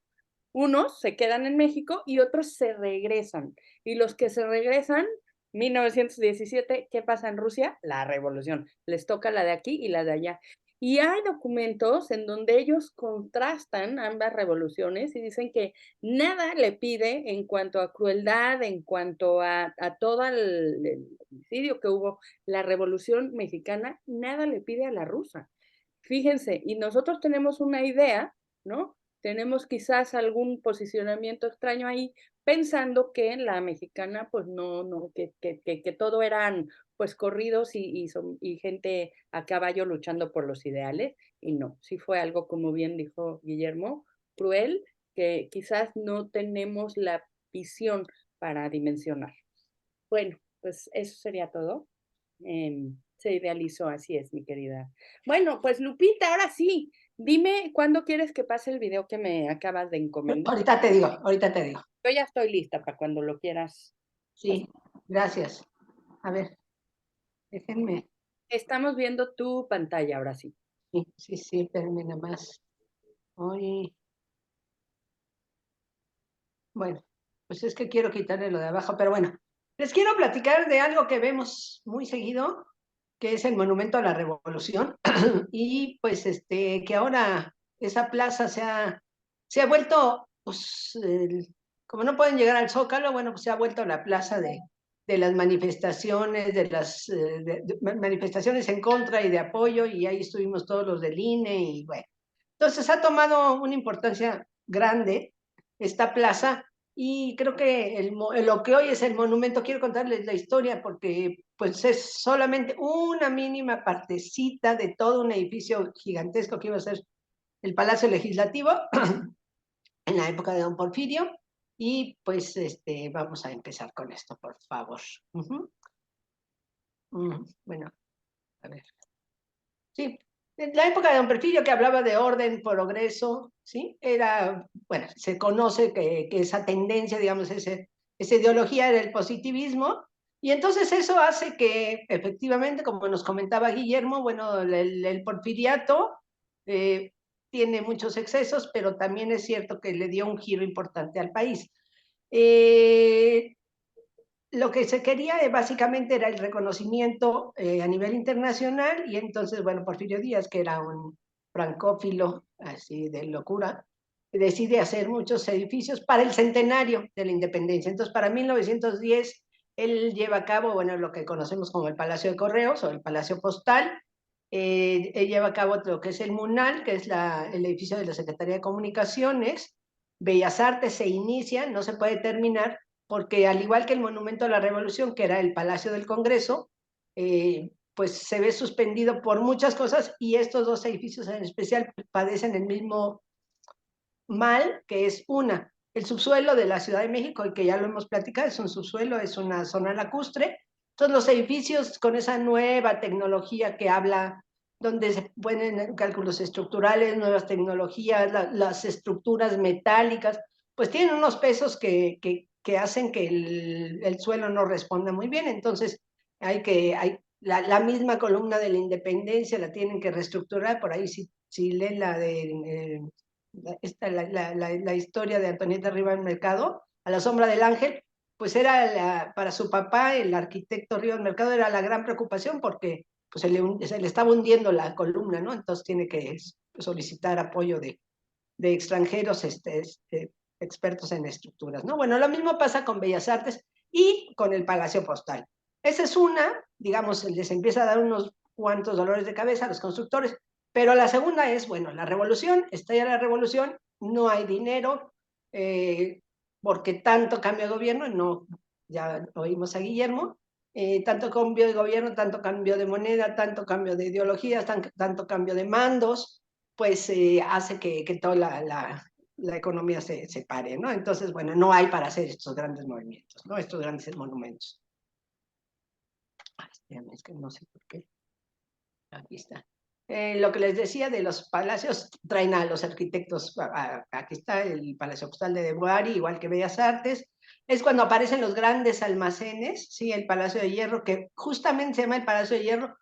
unos se quedan en México y otros se regresan. Y los que se regresan, 1917, ¿qué pasa en Rusia? La revolución. Les toca la de aquí y la de allá. Y hay documentos en donde ellos contrastan ambas revoluciones y dicen que nada le pide en cuanto a crueldad, en cuanto a todo el homicidio que hubo, la revolución mexicana, nada le pide a la rusa. Fíjense, y nosotros tenemos una idea, ¿no? Tenemos quizás algún posicionamiento extraño ahí, pensando que la mexicana, pues no, que todo eran pues corridos y gente a caballo luchando por los ideales, y no, sí fue algo, como bien dijo Guillermo, cruel, que quizás no tenemos la visión para dimensionar. Bueno, pues eso sería todo. Se idealizó, así es, mi querida. Bueno, pues Lupita, ahora sí, dime cuándo quieres que pase el video que me acabas de encomendar. Ahorita te digo, ahorita te digo. Yo ya estoy lista para cuando lo quieras. Sí, gracias. A ver, déjenme. Estamos viendo tu pantalla ahora sí. Sí, espérenme nada más. Hoy. Bueno, pues es que quiero quitarle lo de abajo, pero bueno. Les quiero platicar de algo que vemos muy seguido, que es el Monumento a la Revolución, y pues que ahora esa plaza se ha vuelto, pues, como no pueden llegar al Zócalo, bueno, pues se ha vuelto la plaza de las manifestaciones, de las manifestaciones en contra y de apoyo, y ahí estuvimos todos los del INE, y bueno. Entonces ha tomado una importancia grande esta plaza, y creo que lo que hoy es el monumento, quiero contarles la historia porque pues es solamente una mínima partecita de todo un edificio gigantesco que iba a ser el Palacio Legislativo en la época de don Porfirio. Y pues vamos a empezar con esto, por favor. Bueno, a ver. Sí, en la época de don Porfirio, que hablaba de orden, progreso, ¿sí? Era, bueno, se conoce que esa tendencia, digamos, esa ideología era el positivismo, y entonces eso hace que, efectivamente, como nos comentaba Guillermo, bueno, el porfiriato tiene muchos excesos, pero también es cierto que le dio un giro importante al país. Lo que se quería básicamente era el reconocimiento a nivel internacional, y entonces, bueno, Porfirio Díaz, que era un francófilo así de locura, decide hacer muchos edificios para el centenario de la independencia. Entonces, para 1910, él lleva a cabo, bueno, lo que conocemos como el Palacio de Correos o el Palacio Postal. Él lleva a cabo lo que es el MUNAL, que es el edificio de la Secretaría de Comunicaciones. Bellas Artes se inicia, no se puede terminar, porque al igual que el Monumento a la Revolución, que era el Palacio del Congreso, pues se ve suspendido por muchas cosas, y estos dos edificios en especial padecen el mismo mal, que es el subsuelo de la Ciudad de México, y que ya lo hemos platicado, es un subsuelo, es una zona lacustre. Entonces los edificios con esa nueva tecnología que habla, donde se ponen cálculos estructurales, nuevas tecnologías, las estructuras metálicas, pues tienen unos pesos que hacen que el suelo no responda muy bien. Entonces la misma columna de la Independencia la tienen que reestructurar. Por ahí si leen la historia de Antonieta Rivas Mercado, A la sombra del ángel, pues era para su papá, el arquitecto Rivas Mercado, era la gran preocupación, porque pues se le estaba hundiendo la columna, ¿no? Entonces tiene que solicitar apoyo de extranjeros expertos en estructuras, ¿no? Bueno, lo mismo pasa con Bellas Artes y con el Palacio Postal. Esa es una, digamos, les empieza a dar unos cuantos dolores de cabeza a los constructores, pero la segunda es, bueno, la revolución, estalla la revolución, no hay dinero, porque tanto cambio de gobierno, no, ya oímos a Guillermo, tanto cambio de gobierno, tanto cambio de moneda, tanto cambio de ideologías, tanto cambio de mandos, pues hace que toda la economía se pare, ¿no? Entonces, bueno, no hay para hacer estos grandes movimientos, ¿no? Estos grandes monumentos. Ay, espérame, es que no sé por qué. Aquí está. Lo que les decía de los palacios, traen a los arquitectos, aquí está el Palacio Postal de Debuari, igual que Bellas Artes, es cuando aparecen los grandes almacenes, ¿sí? El Palacio de Hierro, que justamente se llama el Palacio de Hierro,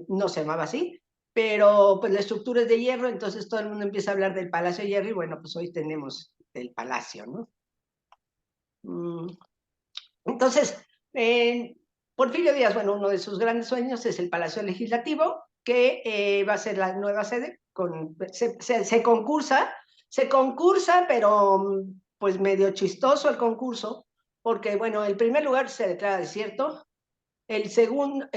no se llamaba así, pero pues la estructura es de hierro, entonces todo el mundo empieza a hablar del Palacio de Hierro, y bueno, pues hoy tenemos el Palacio, ¿no? Entonces, Porfirio Díaz, bueno, uno de sus grandes sueños es el Palacio Legislativo, que va a ser la nueva sede, se concursa, pero pues medio chistoso el concurso, porque bueno, el primer lugar se declara desierto, el segundo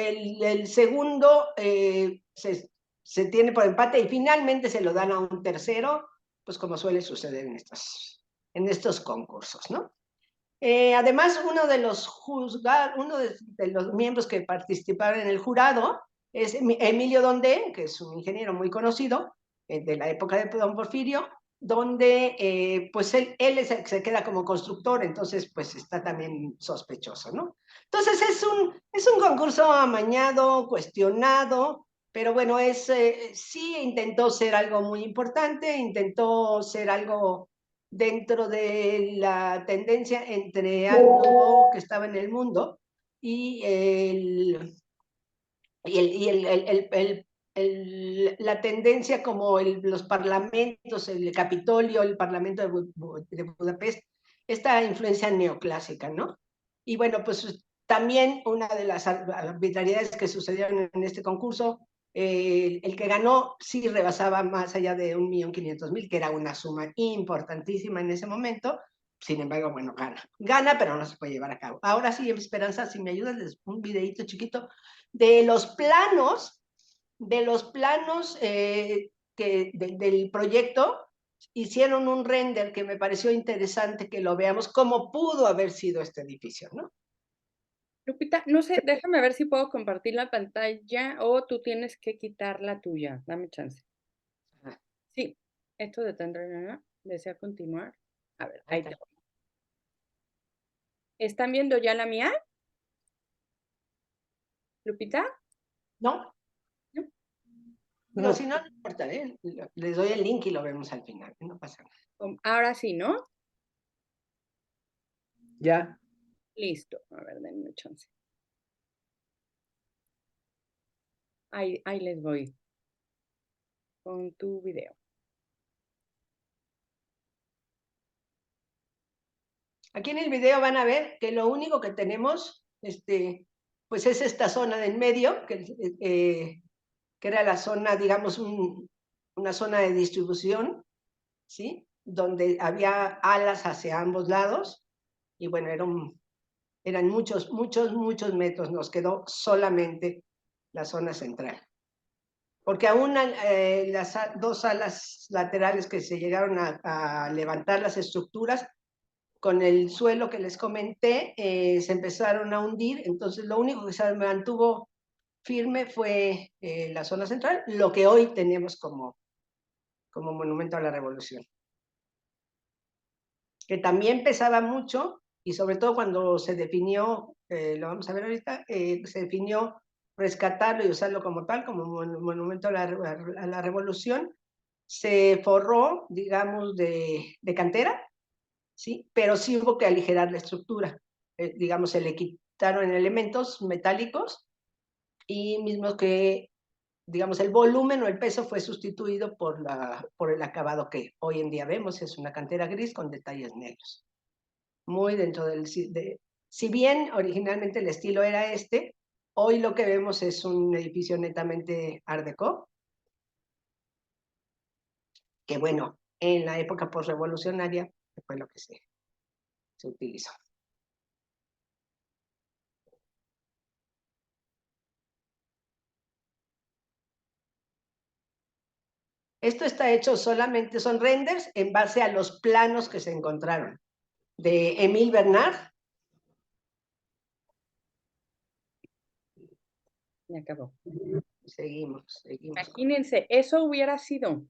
se tiene por empate y finalmente se lo dan a un tercero, pues como suele suceder en estos concursos, ¿no? Además, uno de los miembros que participaron en el jurado es Emilio Dondé, que es un ingeniero muy conocido de la época de Don Porfirio, donde pues él se queda como constructor, entonces pues está también sospechoso, ¿no? Entonces es un concurso amañado, cuestionado, pero bueno, sí intentó ser algo muy importante, intentó ser algo dentro de la tendencia entre algo nuevo que estaba en el mundo y la tendencia como los parlamentos, el Capitolio, el Parlamento de Budapest, esta influencia neoclásica, ¿no? Y bueno, pues también una de las arbitrariedades que sucedieron en este concurso, el que ganó sí rebasaba más allá de 1.500.000, que era una suma importantísima en ese momento. Sin embargo, bueno, gana, pero no se puede llevar a cabo. Ahora sí, Esperanza, si me ayudas, un videito chiquito de los planos del proyecto. Hicieron un render que me pareció interesante que lo veamos cómo pudo haber sido este edificio, ¿no? Lupita, no sé, déjame ver si puedo compartir la pantalla o tú tienes que quitar la tuya. Dame chance. Sí, esto detendrá. ¿Desea continuar? A ver, ahí te voy. ¿Están viendo ya la mía? ¿Lupita? ¿No? No, si no, no importa, les doy el link y lo vemos al final, no pasa nada. Ahora sí, ¿no? Ya. Listo. A ver, denme chance. Ahí les voy con tu video. Aquí en el video van a ver que lo único que tenemos, pues es esta zona del medio, que era la zona, digamos, una zona de distribución, ¿sí? Donde había alas hacia ambos lados, y bueno, eran muchos metros, nos quedó solamente la zona central. Porque aún las dos alas laterales que se llegaron a levantar las estructuras, con el suelo que les comenté, se empezaron a hundir, entonces lo único que se mantuvo firme fue la zona central, lo que hoy tenemos como monumento a la revolución. Que también pesaba mucho, y sobre todo cuando se definió, lo vamos a ver ahorita, se definió rescatarlo y usarlo como tal, como monumento a la revolución, se forró, digamos, de cantera, ¿sí? Pero sí hubo que aligerar la estructura, digamos, se le quitaron elementos metálicos y mismo que, digamos, el volumen o el peso fue sustituido por el acabado que hoy en día vemos, es una cantera gris con detalles negros. Muy dentro si bien originalmente el estilo era hoy lo que vemos es un edificio netamente Art Deco, que bueno, en la época postrevolucionaria que fue lo que se utilizó. Esto está hecho solamente, son renders en base a los planos que se encontraron de Émile Bernard. Ya acabó. Seguimos. Imagínense, eso hubiera sido.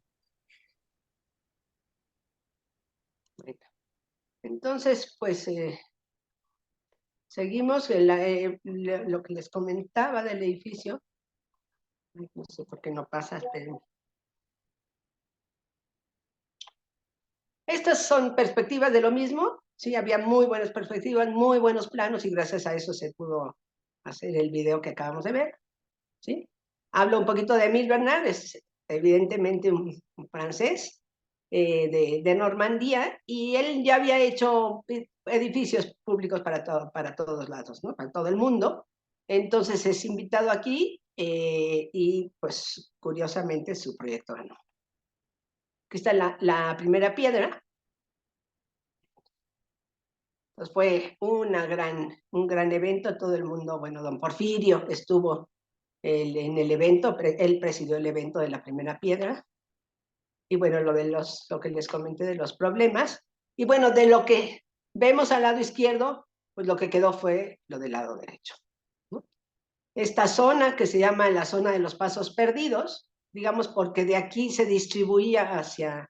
Entonces, pues, seguimos lo que les comentaba del edificio. No sé por qué no pasa, pero... Estas son perspectivas de lo mismo, sí, había muy buenas perspectivas, muy buenos planos, y gracias a eso se pudo hacer el video que acabamos de ver, ¿sí? Hablo un poquito de Émile Bernard, es evidentemente un francés de Normandía, y él ya había hecho edificios públicos para todos lados, ¿no? Para todo el mundo. Entonces es invitado aquí y pues curiosamente su proyecto ganó. Aquí está la primera piedra. Pues fue un gran evento, todo el mundo, bueno, don Porfirio estuvo en el evento, él presidió el evento de la primera piedra, y bueno, lo que les comenté de los problemas, y bueno, de lo que vemos al lado izquierdo, pues lo que quedó fue lo del lado derecho, ¿no? Esta zona que se llama la zona de los pasos perdidos, digamos porque de aquí se distribuía hacia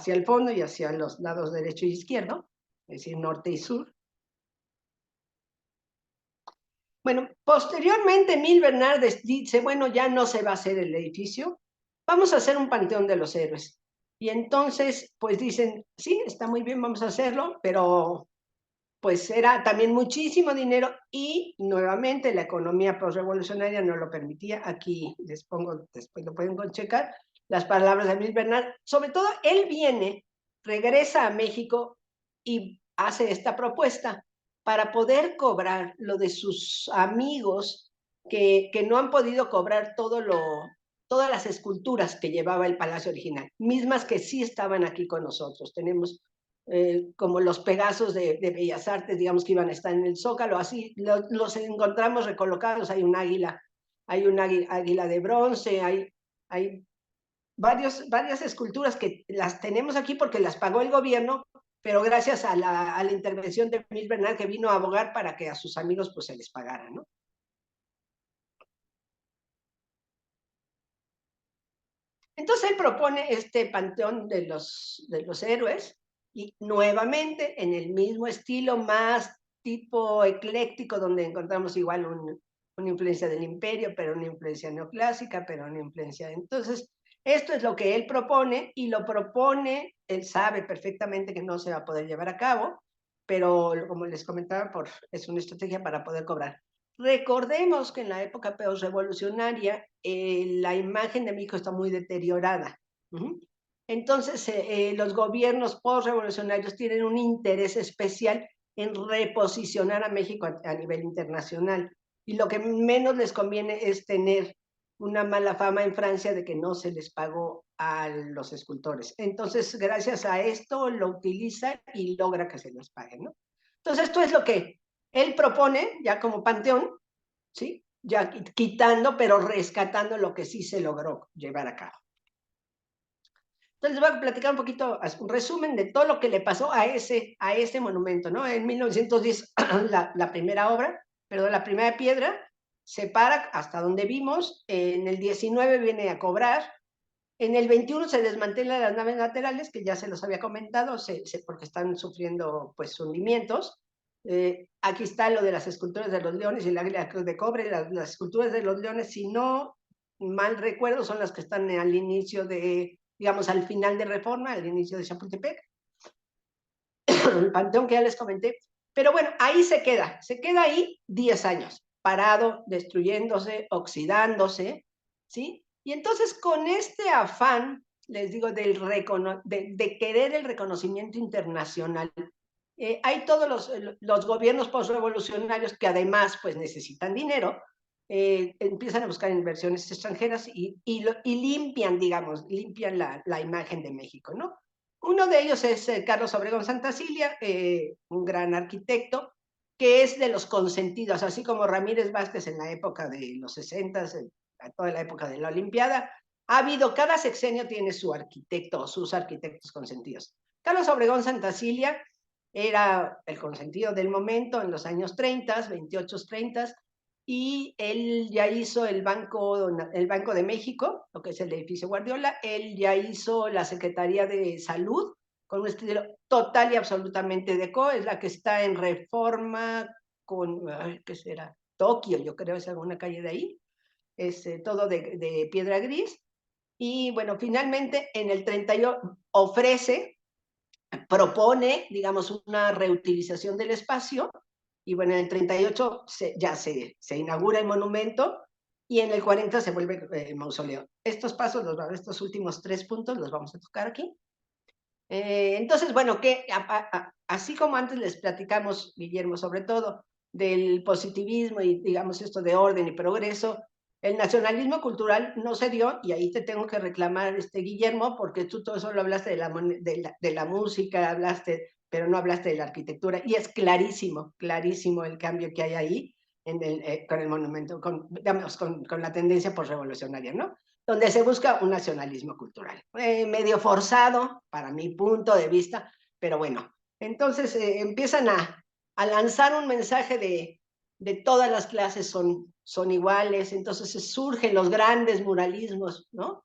el fondo y hacia los lados derecho y izquierdo, es decir, norte y sur. Bueno, posteriormente Émile Bernard dice, bueno, ya no se va a hacer el edificio, vamos a hacer un panteón de los héroes. Y entonces, pues dicen, sí, está muy bien, vamos a hacerlo, pero pues era también muchísimo dinero y nuevamente la economía postrevolucionaria no lo permitía. Aquí les pongo, después lo pueden checar, las palabras de Émile Bernard. Sobre todo, él regresa a México y hace esta propuesta para poder cobrar lo de sus amigos que no han podido cobrar todas las esculturas que llevaba el palacio original, mismas que sí estaban aquí con nosotros. Tenemos como los Pegasos de Bellas Artes, digamos que iban a estar en el Zócalo, así los encontramos recolocados. Hay un águila de bronce, hay varias esculturas que las tenemos aquí porque las pagó el gobierno, pero gracias a la intervención de Émile Bernard, que vino a abogar para que a sus amigos pues se les pagara, ¿no? Entonces él propone este panteón de los héroes, y nuevamente en el mismo estilo, más tipo ecléctico, donde encontramos igual una influencia del imperio, pero una influencia neoclásica, pero una influencia... Entonces, esto es lo que él propone, y lo propone, él sabe perfectamente que no se va a poder llevar a cabo, pero como les comentaba, es una estrategia para poder cobrar. Recordemos que en la época postrevolucionaria la imagen de México está muy deteriorada. Entonces, los gobiernos postrevolucionarios tienen un interés especial en reposicionar a México a nivel internacional. Y lo que menos les conviene es tener una mala fama en Francia de que no se les pagó a los escultores. Entonces, gracias a esto lo utiliza y logra que se les pague, ¿no? Entonces, esto es lo que él propone ya como panteón, ¿sí? Ya quitando, pero rescatando lo que sí se logró llevar a cabo. Entonces les voy a platicar un poquito, un resumen de todo lo que le pasó a ese monumento, ¿no? En 1910, la primera obra, perdón, la primera piedra, se para hasta donde vimos. En el 19 viene a cobrar. En el 21 se desmantelan las naves laterales, que ya se los había comentado, porque están sufriendo pues hundimientos. Aquí está lo de las esculturas de los leones y el águila de cobre. Las esculturas de los leones, si no mal recuerdo, son las que están al inicio digamos, al final de Reforma, al inicio de Chapultepec, el panteón que ya les comenté. Pero bueno, ahí se queda ahí 10 años, parado, destruyéndose, oxidándose, ¿sí? Y entonces con este afán, les digo, de querer el reconocimiento internacional, hay todos los gobiernos postrevolucionarios que además pues necesitan dinero, empiezan a buscar inversiones extranjeras y limpian, digamos, la imagen de México, ¿no? Uno de ellos es Carlos Obregón Santacilia, un gran arquitecto, que es de los consentidos, así como Ramírez Vázquez en la época de los 60, toda la época de la Olimpiada. Ha habido, cada sexenio tiene su arquitecto o sus arquitectos consentidos. Carlos Obregón Santacilia era el consentido del momento en los años 30, 28, 30, y él ya hizo el Banco de México, lo que es el edificio Guardiola. Él ya hizo la Secretaría de Salud, con un estilo total y absolutamente deco, es la que está en Reforma con, ¿qué será? Tokio, yo creo, es alguna calle de ahí, es todo de piedra gris. Y bueno, finalmente en el 38 propone, digamos, una reutilización del espacio, y bueno, en el 38 ya se inaugura el monumento, y en el 40 se vuelve mausoleo. Estos pasos, estos últimos 3 puntos los vamos a tocar aquí. Entonces, bueno, así como antes les platicamos, Guillermo, sobre todo del positivismo y digamos esto de orden y progreso, el nacionalismo cultural no se dio, y ahí te tengo que reclamar, Guillermo, porque tú todo solo hablaste de la música, hablaste, pero no hablaste de la arquitectura, y es clarísimo, clarísimo el cambio que hay ahí con el monumento, digamos, con la tendencia postrevolucionaria, ¿no? Donde se busca un nacionalismo cultural, medio forzado para mi punto de vista, pero bueno, entonces empiezan a lanzar un mensaje de todas las clases son iguales, entonces surgen los grandes muralismos, ¿no?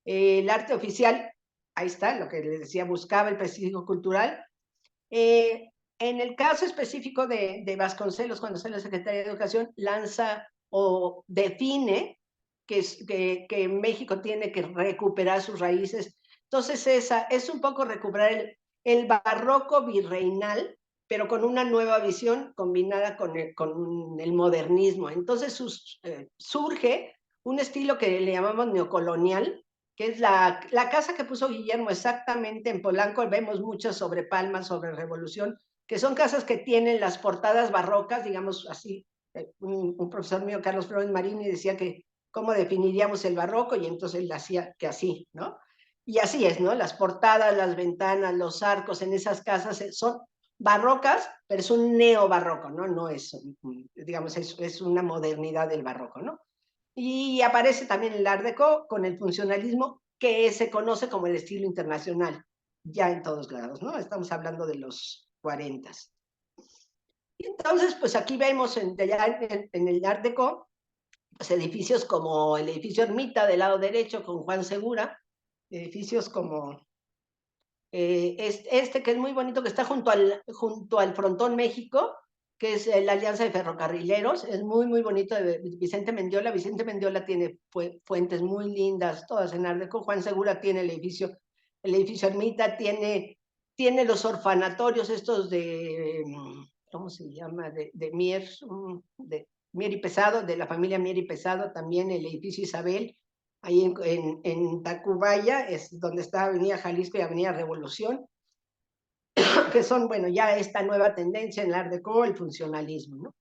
El arte oficial, ahí está, lo que les decía, buscaba el prestigio cultural. En el caso específico de Vasconcelos, cuando sale la Secretaría de Educación, lanza o define que México tiene que recuperar sus raíces. Entonces es un poco recuperar el barroco virreinal, pero con una nueva visión combinada con el modernismo. Entonces surge un estilo que le llamamos neocolonial, que es la casa que puso Guillermo exactamente en Polanco. Vemos muchas sobre Palma, sobre Revolución, que son casas que tienen las portadas barrocas, digamos así. Un profesor mío, Carlos Flores Marini, decía que cómo definiríamos el barroco, y entonces él hacía que así, ¿no? Y así es, ¿no? Las portadas, las ventanas, los arcos en esas casas son barrocas, pero es un neobarroco, ¿no? No es, digamos, es una modernidad del barroco, ¿no? Y aparece también el Art Deco con el funcionalismo, que se conoce como el estilo internacional, ya en todos lados, ¿no? Estamos hablando de los 40. Y entonces, pues aquí vemos en el Art Deco, pues edificios como el edificio Ermita del lado derecho con Juan Segura, edificios como que es muy bonito, que está junto al Frontón México, que es la Alianza de Ferrocarrileros, es muy, muy bonito, de Vicente Mendiola. Vicente Mendiola tiene fuentes muy lindas, todas en Art Deco. Juan Segura tiene el edificio Ermita, tiene los orfanatorios estos ¿cómo se llama? De Mier y Pesado, de la familia Mier y Pesado, también el edificio Isabel, ahí en Tacubaya, es donde está Avenida Jalisco y Avenida Revolución, que son, bueno, ya esta nueva tendencia en el Art Deco, el funcionalismo, ¿no?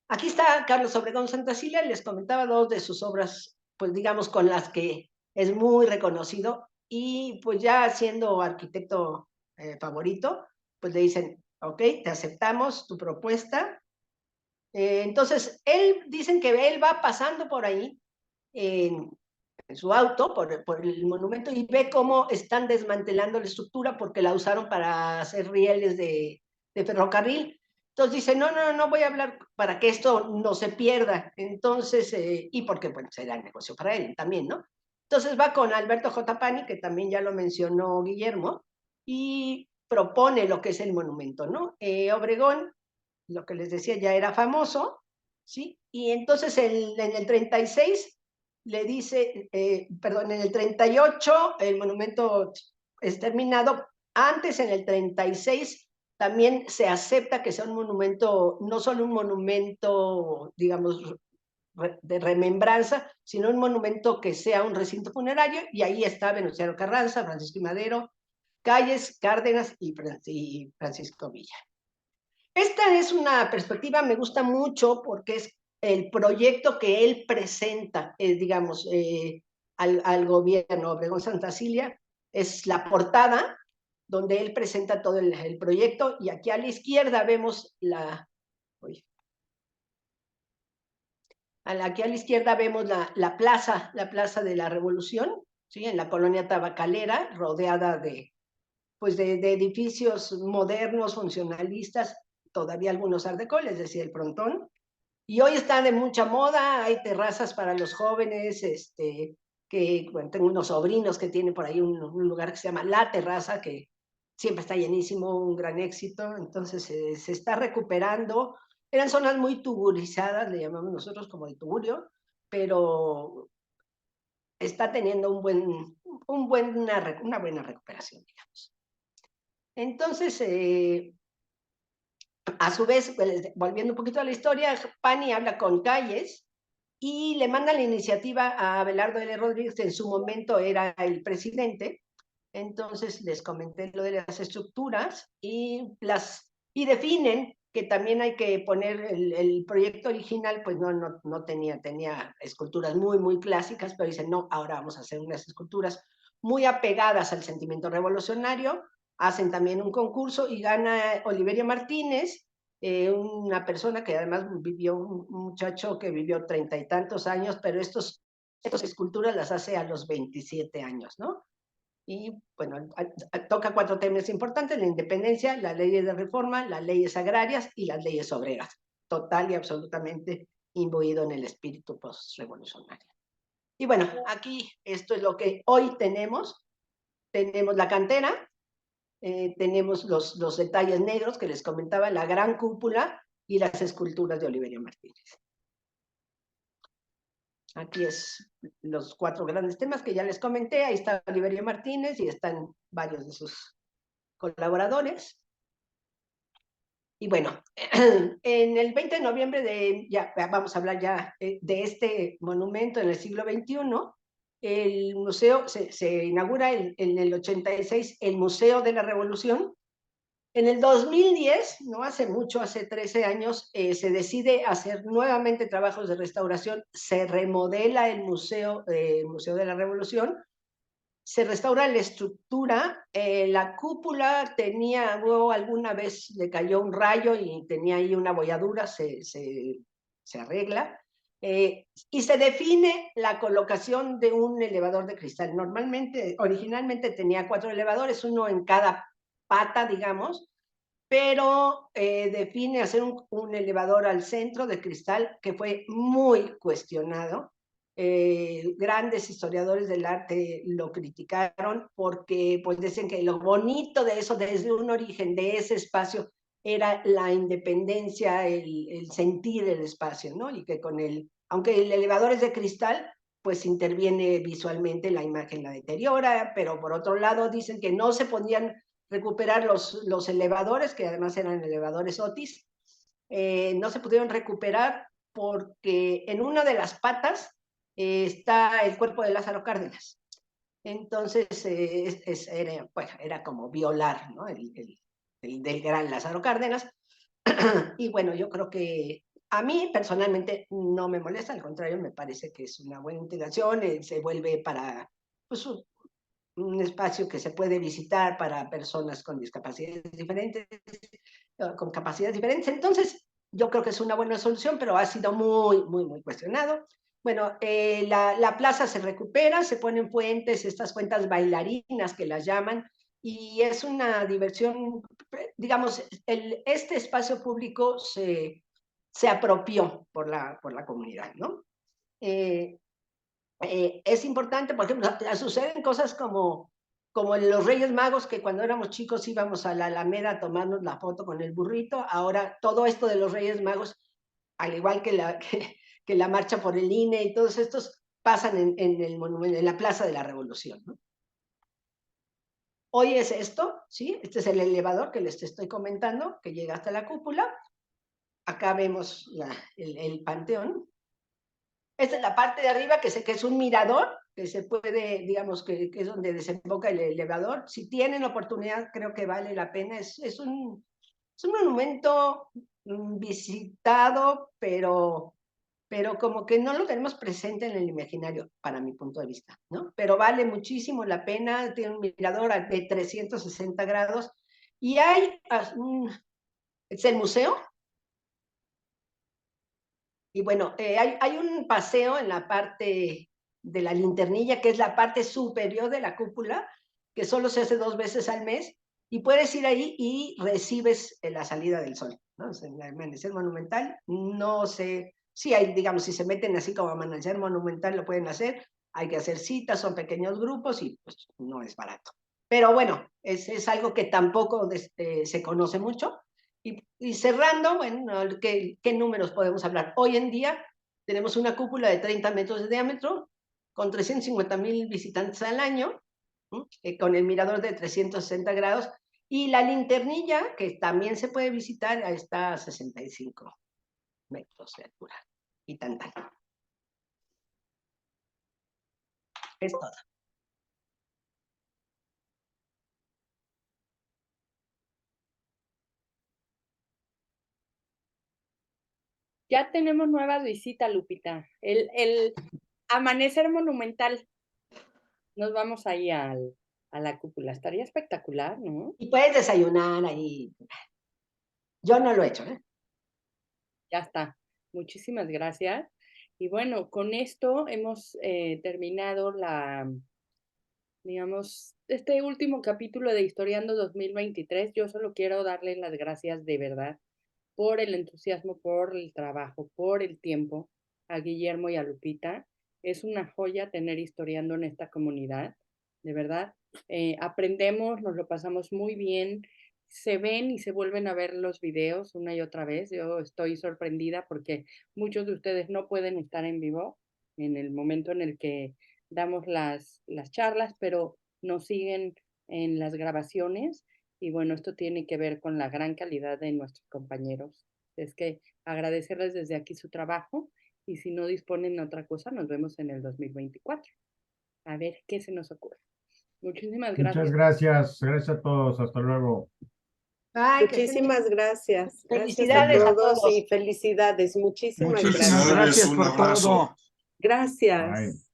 Aquí está Carlos Obregón Santacilia, les comentaba dos de sus obras, pues digamos, con las que es muy reconocido, y pues ya siendo arquitecto favorito, pues le dicen, ok, te aceptamos tu propuesta. Entonces, dicen que él va pasando por ahí en su auto, por el monumento, y ve cómo están desmantelando la estructura porque la usaron para hacer rieles de ferrocarril. Entonces dice, no voy a hablar para que esto no se pierda. Entonces, y porque, bueno, será el negocio para él también, ¿no? Entonces va con Alberto J. Pani, que también ya lo mencionó Guillermo, y propone lo que es el monumento, ¿no? Obregón, lo que les decía, ya era famoso, ¿sí? Y entonces en el 36 le dice, perdón, en el 38 el monumento es terminado. Antes, en el 36, también se acepta que sea un monumento, no solo un monumento, digamos, de remembranza, sino un monumento que sea un recinto funerario, y ahí está Venustiano Carranza, Francisco I. Madero, Calles, Cárdenas y Francisco Villa. Esta es una perspectiva, me gusta mucho, porque es el proyecto que él presenta, digamos, al gobierno Obregón Santacilia, es la portada donde él presenta todo el proyecto, y aquí a la izquierda vemos aquí a la izquierda vemos la plaza de la Revolución, ¿sí? En la colonia tabacalera, rodeada pues de edificios modernos, funcionalistas, todavía algunos art déco, les decía el frontón, y hoy está de mucha moda, hay terrazas para los jóvenes, que bueno, tengo unos sobrinos que tienen por ahí un lugar que se llama La Terraza, que siempre está llenísimo, un gran éxito, entonces se está recuperando. Eran zonas muy tuburizadas, le llamamos nosotros como el tuburio, pero está teniendo una buena recuperación, digamos. Entonces, a su vez, volviendo un poquito a la historia, Pani habla con Calles y le manda la iniciativa a Abelardo L. Rodríguez, que en su momento era el presidente. Entonces les comenté lo de las estructuras y definen que también hay que poner el proyecto original, pues no tenía esculturas muy clásicas, pero dicen, no, ahora vamos a hacer unas esculturas muy apegadas al sentimiento revolucionario. Hacen también un concurso y gana Oliverio Martínez, una persona que además vivió, un muchacho que vivió 30 y tantos años, pero estas esculturas las hace a los 27 años, ¿no? Y bueno, toca 4 temas importantes: la independencia, las leyes de reforma, las leyes agrarias y las leyes obreras, total y absolutamente imbuido en el espíritu postrevolucionario. Y bueno, aquí esto es lo que hoy tenemos la cantera, tenemos los detalles negros que les comentaba, la gran cúpula y las esculturas de Oliverio Martínez. Aquí es los 4 grandes temas que ya les comenté. Ahí está Oliverio Martínez y están varios de sus colaboradores. Y bueno, en el 20 de noviembre ya vamos a hablar ya de este monumento en el siglo XXI. El museo se inaugura en el 86, el Museo de la Revolución. En el 2010, no hace mucho, hace 13 años, se decide hacer nuevamente trabajos de restauración, se remodela el Museo de la Revolución, se restaura la estructura, la cúpula alguna vez le cayó un rayo y tenía ahí una abolladura, se arregla, y se define la colocación de un elevador de cristal. Originalmente tenía 4 elevadores, uno en cada pata, digamos, pero define hacer un elevador al centro de cristal, que fue muy cuestionado. Grandes historiadores del arte lo criticaron porque pues dicen que lo bonito de eso, desde un origen de ese espacio, era la independencia, el sentir el espacio, ¿no? Y que aunque el elevador es de cristal, pues interviene visualmente, la imagen la deteriora, pero por otro lado dicen que no se podían recuperar los elevadores, que además eran elevadores Otis, no se pudieron recuperar porque en una de las patas está el cuerpo de Lázaro Cárdenas. Entonces era como violar, ¿no? Del gran Lázaro Cárdenas. Y bueno, yo creo que a mí personalmente no me molesta, al contrario, me parece que es una buena integración, se vuelve para pues, un espacio que se puede visitar para personas con discapacidades diferentes, con capacidades diferentes. Entonces, yo creo que es una buena solución, pero ha sido muy cuestionado. Bueno, la plaza se recupera, se ponen fuentes, estas fuentes bailarinas que las llaman, y es una diversión, digamos, este espacio público se apropió por la comunidad, ¿no? Es importante, por ejemplo, suceden cosas como los Reyes Magos, que cuando éramos chicos íbamos a la Alameda a tomarnos la foto con el burrito. Ahora todo esto de los Reyes Magos, al igual que la marcha por el INE y todos estos, pasan en el monumento, en la Plaza de la Revolución, ¿no? Hoy es esto, ¿sí? Este es el elevador que les estoy comentando, que llega hasta la cúpula. Acá vemos el panteón. Esta es la parte de arriba, que es un mirador, que se puede, digamos, que es donde desemboca el elevador. Si tienen oportunidad, creo que vale la pena. Es un monumento visitado, pero pero como que no lo tenemos presente en el imaginario, para mi punto de vista, ¿no? Pero vale muchísimo la pena, tiene un mirador de 360 grados, y hay, es el museo, y bueno, hay un paseo en la parte de la linternilla, que es la parte superior de la cúpula, que solo se hace 2 veces al mes, y puedes ir ahí y recibes la salida del sol, ¿no? O sea, el amanecer monumental, no sé, sí hay, digamos, si se meten así como amanecer monumental, lo pueden hacer, hay que hacer citas, son pequeños grupos y pues no es barato. Pero bueno, es algo que tampoco se conoce mucho. Y cerrando, bueno, ¿qué números podemos hablar? Hoy en día tenemos una cúpula de 30 metros de diámetro, con 350,000 visitantes al año, con el mirador de 360 grados, y la linternilla, que también se puede visitar, está a 65 metros de altura, y tan. Es todo. Ya tenemos nueva visita, Lupita. El amanecer monumental. Nos vamos ahí a la cúpula. Estaría espectacular, ¿no? Y puedes desayunar ahí. Yo no lo he hecho, ¿eh? Ya está. Muchísimas gracias. Y bueno, con esto hemos terminado digamos, este último capítulo de Historiando 2023. Yo solo quiero darles las gracias de verdad por el entusiasmo, por el trabajo, por el tiempo a Guillermo y a Lupita. Es una joya tener Historiando en esta comunidad, de verdad. Aprendemos, nos lo pasamos muy bien, se ven y se vuelven a ver los videos una y otra vez. Yo estoy sorprendida porque muchos de ustedes no pueden estar en vivo en el momento en el que damos las charlas, pero nos siguen en las grabaciones. Y bueno, esto tiene que ver con la gran calidad de nuestros compañeros. Es que agradecerles desde aquí su trabajo y si no disponen de otra cosa, nos vemos en el 2024. A ver qué se nos ocurre. Muchísimas gracias. Muchas gracias. Gracias a todos. Hasta luego. Ay, Muchísimas gracias. Felicidades Gracias a a todos todos. y felicidades. Muchísimas Muchísimas gracias. gracias Un por abrazo. todo. Gracias.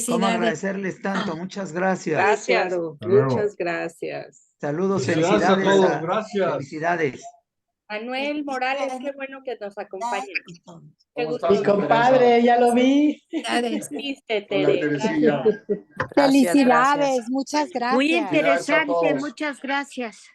¿Cómo agradecerles tanto? Muchas gracias. Gracias. Claro, Hasta luego. muchas gracias. Saludos, Felicidades a felicidades. todos, gracias. Felicidades. Manuel Morales, qué bueno que nos acompañes. Qué ¿Cómo gusto. estás, Mi compadre, ya lo vi. Viste, Hola, Tere. Teresilla. Felicidades, muchas gracias. Muy Felicidades a interesante, todos. muchas gracias.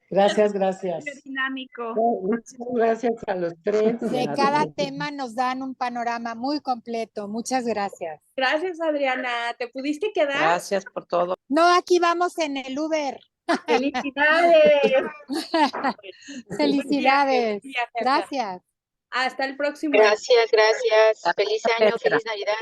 Gracias, Muy gracias. dinámico. Muchas gracias a los tres. De cada tema nos dan un panorama muy completo. Muchas gracias. Gracias, Adriana. ¿Te pudiste quedar? Gracias por todo. No, aquí vamos en el Uber. ¡Felicidades! Felicidades. Viaje, viaje. Gracias. Hasta el próximo. Gracias, gracias. Feliz año, feliz Navidad.